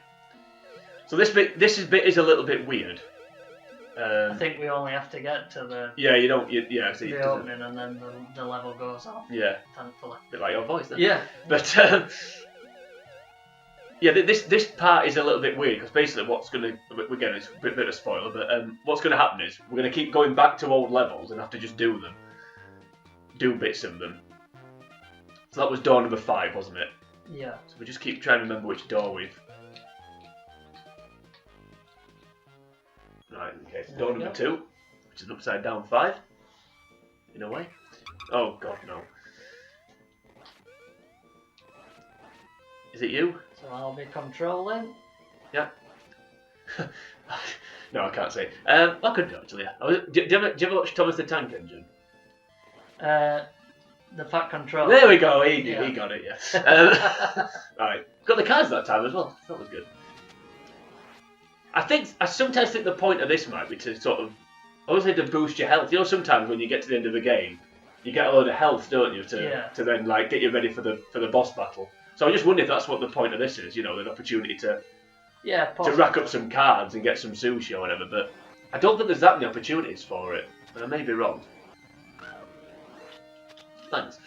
So this bit is a little bit weird. I think we only have to get to the the opening, and then the level goes off. Yeah, thankfully. A bit like your voice then. Yeah, but this part is a little bit weird because basically again it's a bit of a spoiler, but what's going to happen is we're going to keep going back to old levels and have to just do bits of them. So that was door number 5, wasn't it? Yeah. So we just keep trying to remember which door we've. Right, okay, so door number 2, which is upside down 5, in a way. Oh god, no. Is it you? So I'll be controlling. Yeah. No, I can't say. I could do actually. Do you ever watch Thomas the Tank Engine? The Fat Controller. There we go. He got it. Yeah. Right. Got the cards that time as well. That was good. I sometimes think the point of this might be to sort of, obviously to boost your health. Sometimes when you get to the end of the game, you get a load of health, don't you, to then get you ready for the boss battle. So I just wonder if that's what the point of this is. An opportunity to rack up some cards and get some sushi or whatever. But I don't think there's that many opportunities for it. But I may be wrong. Thanks.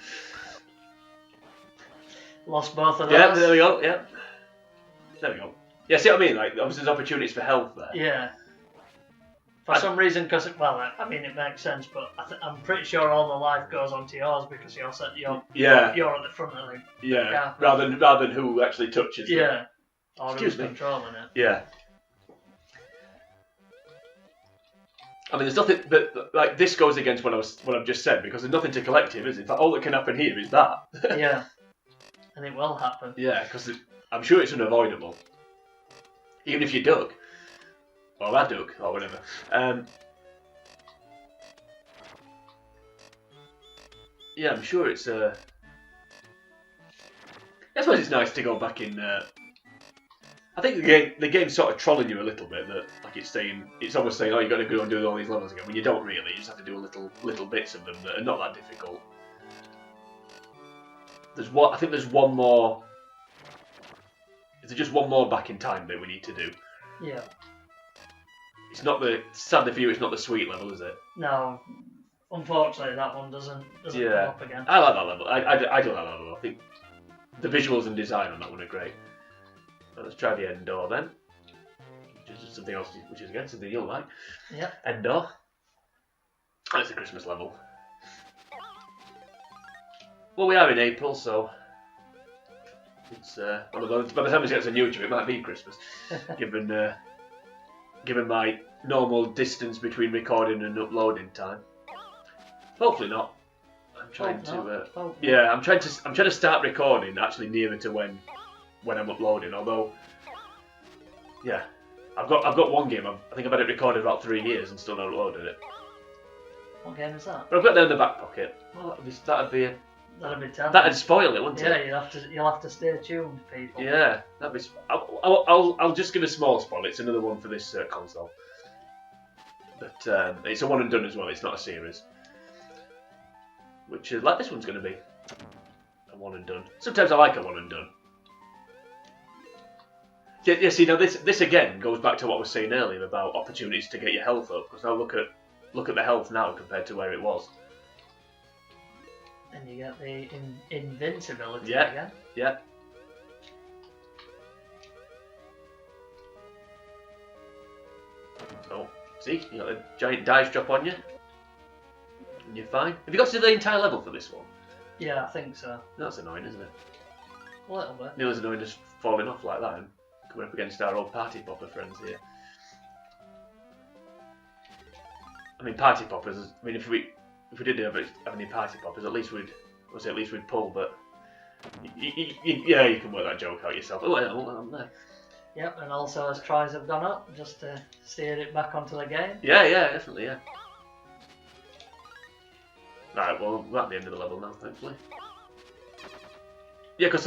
Lost both of those. Yeah, there we go. Yeah, there we go. Yeah, see what I mean? Like, obviously there's opportunities for health there. Yeah. For some reason, because it makes sense, but I'm pretty sure all the life goes onto yours because you're at the front of the car. Rather than who actually touches it. Yeah. Or who's controlling it. Yeah. I mean, there's nothing, but like this goes against what I've just said because there's nothing to collective, is it? In fact, all that can happen here is that. Yeah. And it will happen. Yeah, because I'm sure it's unavoidable. Even if you duck. Or I duck, or whatever. Yeah, I'm sure it's... I suppose it's nice to go back in... I think the game's sort of trolling you a little bit. That it's almost saying, oh, you've got to go and do all these levels again. When you don't really, you just have to do little bits of them that are not that difficult. I think there's one more... Is there just one more back in time that we need to do? Yeah. It's not sadly for you, it's not the sweet level, is it? No. Unfortunately, that one doesn't come up again. I like that level. I do like that level. I think the visuals and design on that one are great. So let's try the end door then. Which is something else, which is again something you'll like. Yeah. End door. That's a Christmas level. Well, we are in April, so it's one of those. By the time it gets on YouTube, it might be Christmas, given my normal distance between recording and uploading time. Hopefully not. I'm trying I'm trying to start recording actually nearer to when I'm uploading. Although, yeah, I've got one game. I think I've had it recorded about 3 years and still not uploaded it. What game is that? But I've got that in the back pocket. Well, that'd be tempting. That'd spoil it, wouldn't it? Yeah, you'll have to stay tuned, people. Yeah, that'd be. I'll just give a small spoil. It's another one for this console, but it's a one and done as well. It's not a series, which is like this one's going to be a one and done. Sometimes I like a one and done. Yeah. See, now this again goes back to what I was saying earlier about opportunities to get your health up. Because now look at the health now compared to where it was. And you get the invincibility again. Yeah. Oh, see, you got a giant dice drop on you, and you're fine. Have you got to do the entire level for this one? Yeah, I think so. That's annoying, isn't it? A little bit. It was annoying just falling off like that and coming up against our old party popper friends here. I mean, party poppers. I mean, if we didn't have any party poppers, at least we'd pull. But yeah, you can work that joke out yourself. Oh, I'm there. Yep, and also as tries have gone up, just to steer it back onto the game. Yeah, definitely, yeah. Right, well, we're at the end of the level now, thankfully. Yeah, because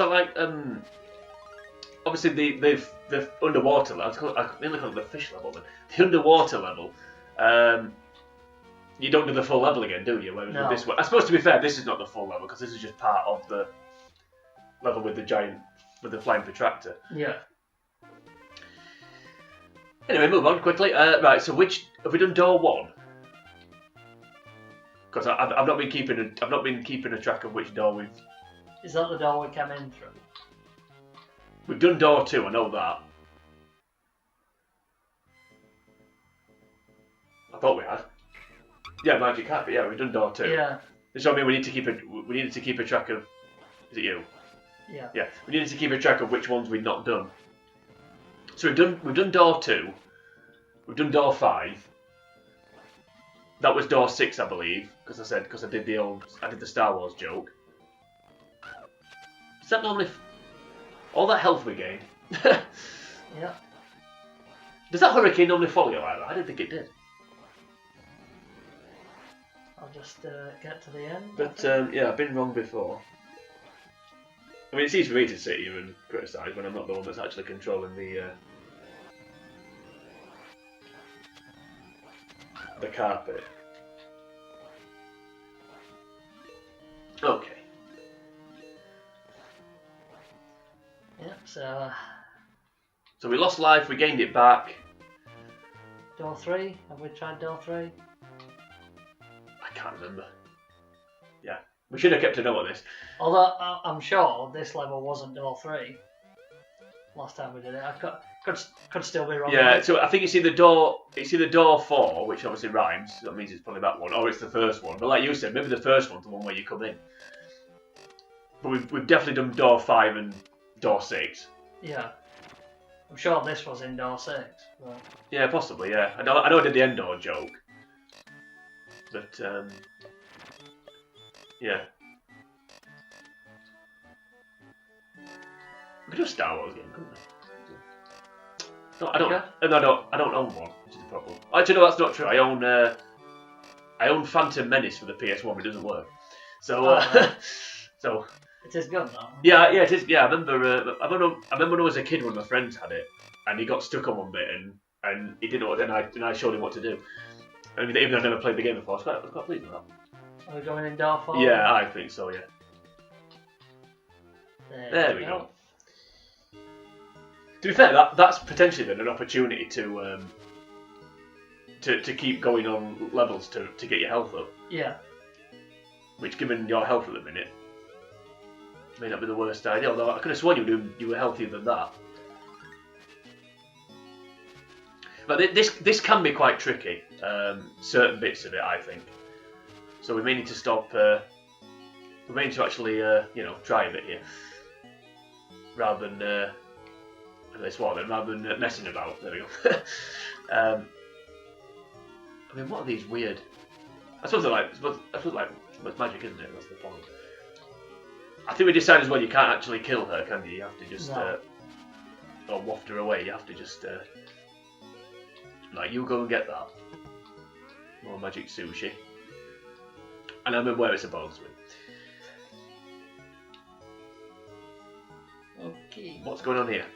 obviously the underwater level, I nearly call it the fish level, but the underwater level, you don't do the full level again, do you? Whereas with this one, I suppose to be fair, this is not the full level because this is just part of the level with the flying protractor. Yeah. Anyway, move on quickly. Right, so have we done door 1? Because I've not been keeping a track of which door we've. Is that the door we came in through? We've done door 2. I know that. I thought we had. Yeah, Magic Carpet. Yeah, we've done door 2. Yeah. So I mean, we needed to keep a track of. Is it you? Yeah. Yeah. We needed to keep a track of which ones we'd not done. So we've done door 2. We've done door 5. That was door 6, I believe, because I did the Star Wars joke. Is that normally all that health we gain? Yeah. Does that hurricane normally follow you like that? I didn't think it did. I'll just get to the end. But yeah, I've been wrong before. I mean, it's easy for me to sit here and criticise when I'm not the one that's actually controlling the carpet. Okay. Yep, so we lost life, we gained it back. Door 3? Have we tried door 3? I can't remember. Yeah, we should have kept a note of this. Although I'm sure this level wasn't door 3. Last time we did it, I could still be wrong. Yeah, so I think it's either door 4, which obviously rhymes. So that means it's probably that one, or it's the first one. But like you said, maybe the first one's the one where you come in. But we've definitely done door 5 and door 6. Yeah, I'm sure this was in door 6. But... Yeah, possibly. Yeah, I know I did the end door joke, but yeah. We could do a Star Wars game, couldn't we? No, I don't own one, which is the problem. Actually, no, that's not true. I own Phantom Menace for the PS1, but it doesn't work. So, so. It is good though. Yeah, it is. Yeah, I remember when I was a kid, one of my friends had it, and he got stuck on one bit, and he didn't know what. And I showed him what to do. I mean, even though I've never played the game before, I was quite pleased with that. Are we going in door 4? Yeah, I think so. Yeah. There we go. To be fair, that's potentially then an opportunity to keep going on levels to get your health up. Yeah. Which, given your health at the minute, may not be the worst idea. Although I could have sworn you were healthier than that. But this can be quite tricky. Certain bits of it, I think. So we may need to stop. We may need to actually, try a bit here, rather than. Rather than messing about. There we go. I mean, what are these weird? I suppose they're like It's magic, isn't it? That's the point. I think we decided as well you can't actually kill her, can you? You have to just or waft her away. You have to just like, you go and get that. More magic sushi. And I remember where it's supposed to be. Okay. What's going on here?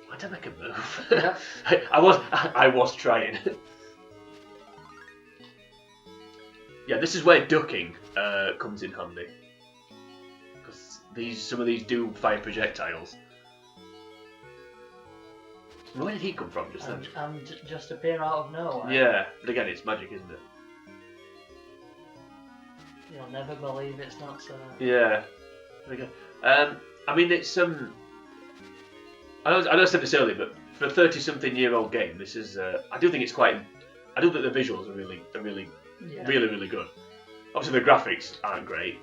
Why did I make a move? Yeah. I was trying. Yeah, this is where ducking comes in handy. Because some of these do fire projectiles. Where did he come from just then? And just appear out of nowhere. Yeah, but again, it's magic, isn't it? You'll never believe it's not so. Yeah. Okay. I mean, it's I know I said this earlier, but for a 30-something-year-old game, this is. I do think it's quite. I do think the visuals are really good. Obviously, the graphics aren't great.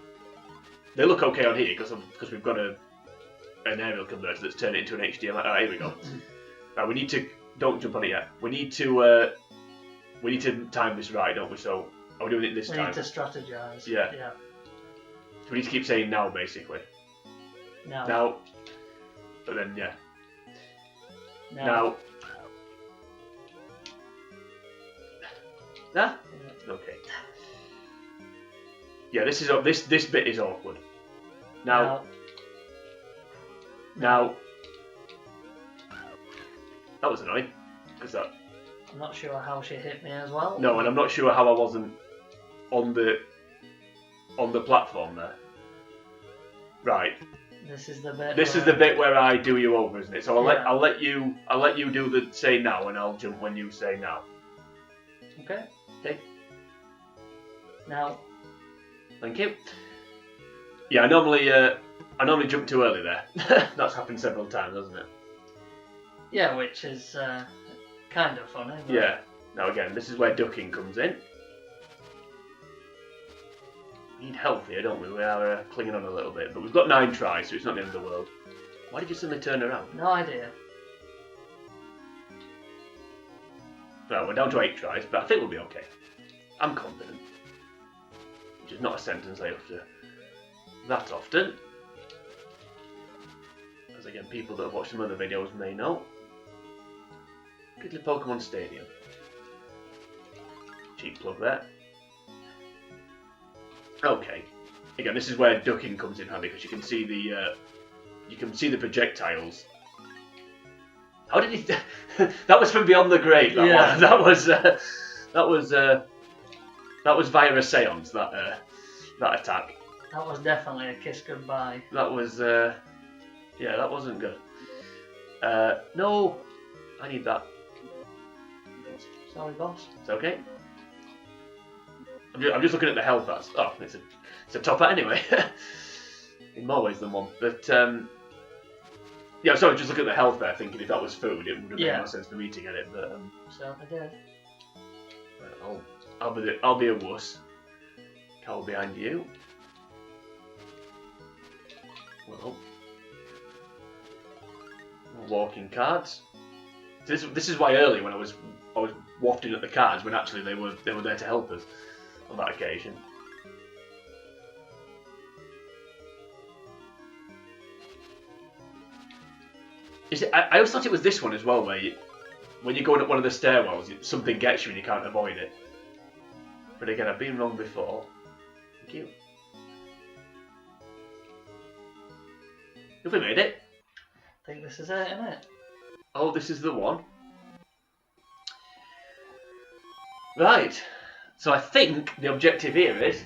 They look okay on here because we've got an aerial converter that's turned it into an HDMI. Oh, here we go. Right, we need to. Don't jump on it yet. We need to time this right, don't we? So, are we doing it this time? We need to strategize. Yeah. So we need to keep saying now, basically. No. Now. But then, yeah. No. Now. Nah? Yeah. Okay. Yeah, this bit is awkward. Now. That was annoying. Because that. I'm not sure how she hit me as well. No, and I'm not sure how I wasn't on the platform there. Right. This is the bit. This is the bit where I do you over, isn't it? So I'll let you do the say now, and I'll jump when you say now. Okay. Okay. Now. Thank you. Yeah, I normally jump too early there. That's happened several times, hasn't it? Yeah, which is kind of funny. But... Yeah. Now again, this is where ducking comes in. We need health here, don't we? We are clinging on a little bit, but we've got 9 tries, so it's not the end of the world. Why did you suddenly turn around? No idea. Well, we're down to 8 tries, but I think we'll be okay. I'm confident. Which is not a sentence I utter that often. As again, people that have watched some other videos may know. Quickly Pokemon Stadium. Cheap plug there. Okay. Again, this is where ducking comes in handy because you can see the projectiles. How did he? That was from beyond the grave. That was via a seance. That attack. That was definitely a kiss goodbye. That was that wasn't good. No, I need that. Sorry, boss. It's okay. I'm just looking at the health. It's a topper anyway. In more ways than one. But yeah, sorry, just looking at the health there, thinking if that was food, it would have made more sense for me to get it. But certainly did. I'll be a wuss. Cowl behind you. Well, walking cards. This is why earlier when I was wafting at the cards when actually they were there to help us on that occasion. I always thought it was this one as well, where when you're going up one of the stairwells, something gets you and you can't avoid it. But again, I've been wrong before. Thank you. Have we made it? I think this is it, isn't it? Oh, this is the one. Right. So I think the objective here is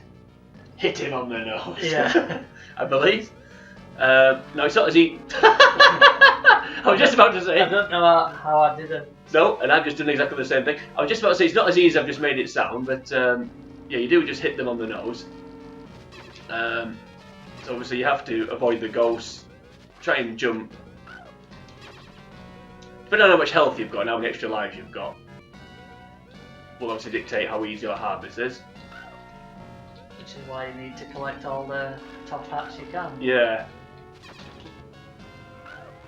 hit him on the nose. Yeah. I believe. No, it's not as easy. I was just about to say. I don't know how I didn't. No, and I've just done exactly the same thing. I was just about to say it's not as easy as I've just made it sound, but yeah, you do just hit them on the nose. So obviously you have to avoid the ghosts. Try and jump. Depending on how much health you've got and how many extra lives you've got, will obviously dictate how easy or hard this is. Which is why you need to collect all the top hats you can. Yeah.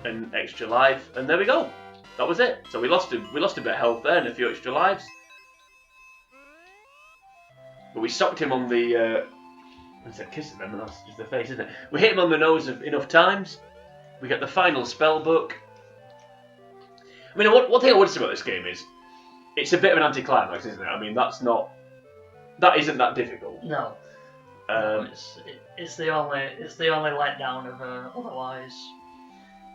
And extra life, and there we go. That was it. So we lost a bit of health there and a few extra lives. but we socked him on the. I said kissing them, that's just the face, isn't it? We hit him on the nose enough times. We get the final spell book. I mean, one thing I would say about this game is it's a bit of an anticlimax, isn't it? I mean, that isn't that difficult. No. It's the only letdown of otherwise.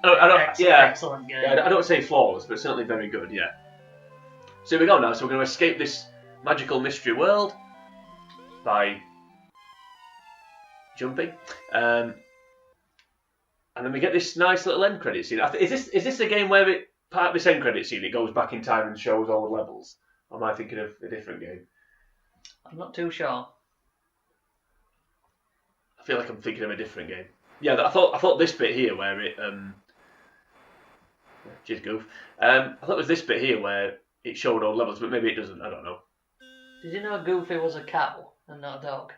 Excellent game. Yeah, I don't say flawless, but certainly very good. Yeah. So here we go now. So we're going to escape this magical mystery world by jumping, and then we get this nice little end credit scene. Is this a game where part of this end credit scene it goes back in time and shows all the levels? Or am I thinking of a different game? I'm not too sure. I feel like I'm thinking of a different game. Yeah, I thought this bit here where it cheers goof. I thought it was this bit here where it showed all levels, but maybe it doesn't. I don't know. Did you know Goofy was a cow and not a dog?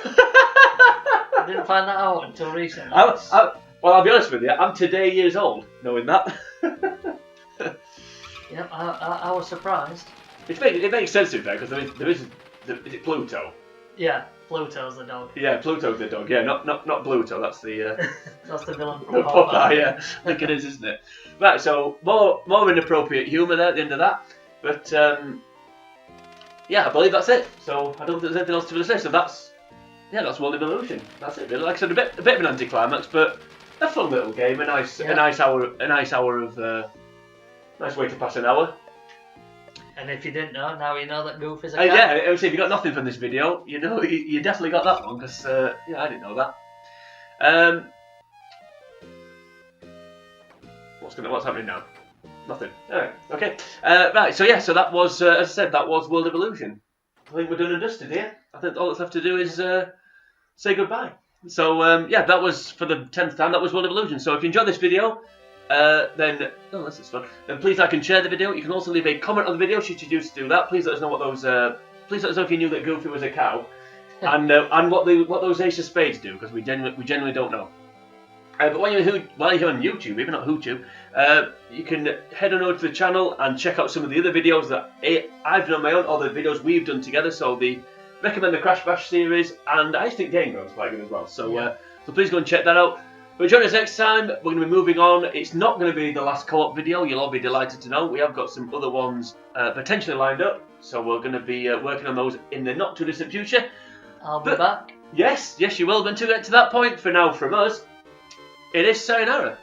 I didn't find that out until recently. Well, I'll be honest with you. I'm today years old knowing that. Yep, I was surprised. It makes sense in fact because there is it Pluto? Yeah, Pluto's the dog. Yeah, Pluto's the dog. Yeah, not Bluto. That's the that's the villain from Popeye. Yeah, I think it is, isn't it? Right. So more inappropriate humour there at the end of that, but yeah, I believe that's it. So I don't think there's anything else to say. So that's World of Illusion. That's it. Really. Like I said, a bit of an anticlimax, but a fun little game. A nice hour of nice way to pass an hour. And if you didn't know, now you know that Goof is a cat. Yeah, I would say if you got nothing from this video, you know you definitely got that one because I didn't know that. What's happening now? Nothing. Alright, okay. Right, so that was as I said, that was World of Illusion. I think we're done and dusted here. I think all that's left to do is say goodbye. So that was for the 10th time. That was World of Illusion. So if you enjoyed this video. Then this is fun. Then please like and share the video. You can also leave a comment on the video should you choose to do that. Please let us know what those. Please let us know if you knew that Goofy was a cow, and what those Ace of Spades do because we generally don't know. But while you're on YouTube, even not HooTube, you can head on over to the channel and check out some of the other videos that I've done on my own, or the videos we've done together. So the Recommend the Crash Bash series, and I think Game Ground's quite good as well. So so please go and check that out. But join us next time. We're going to be moving on. It's not going to be the last co-op video. You'll all be delighted to know. We have got some other ones potentially lined up. So we're going to be working on those in the not too distant future. I'll be back. Yes, you will. But until we get to that point, for now from us, it is sayonara.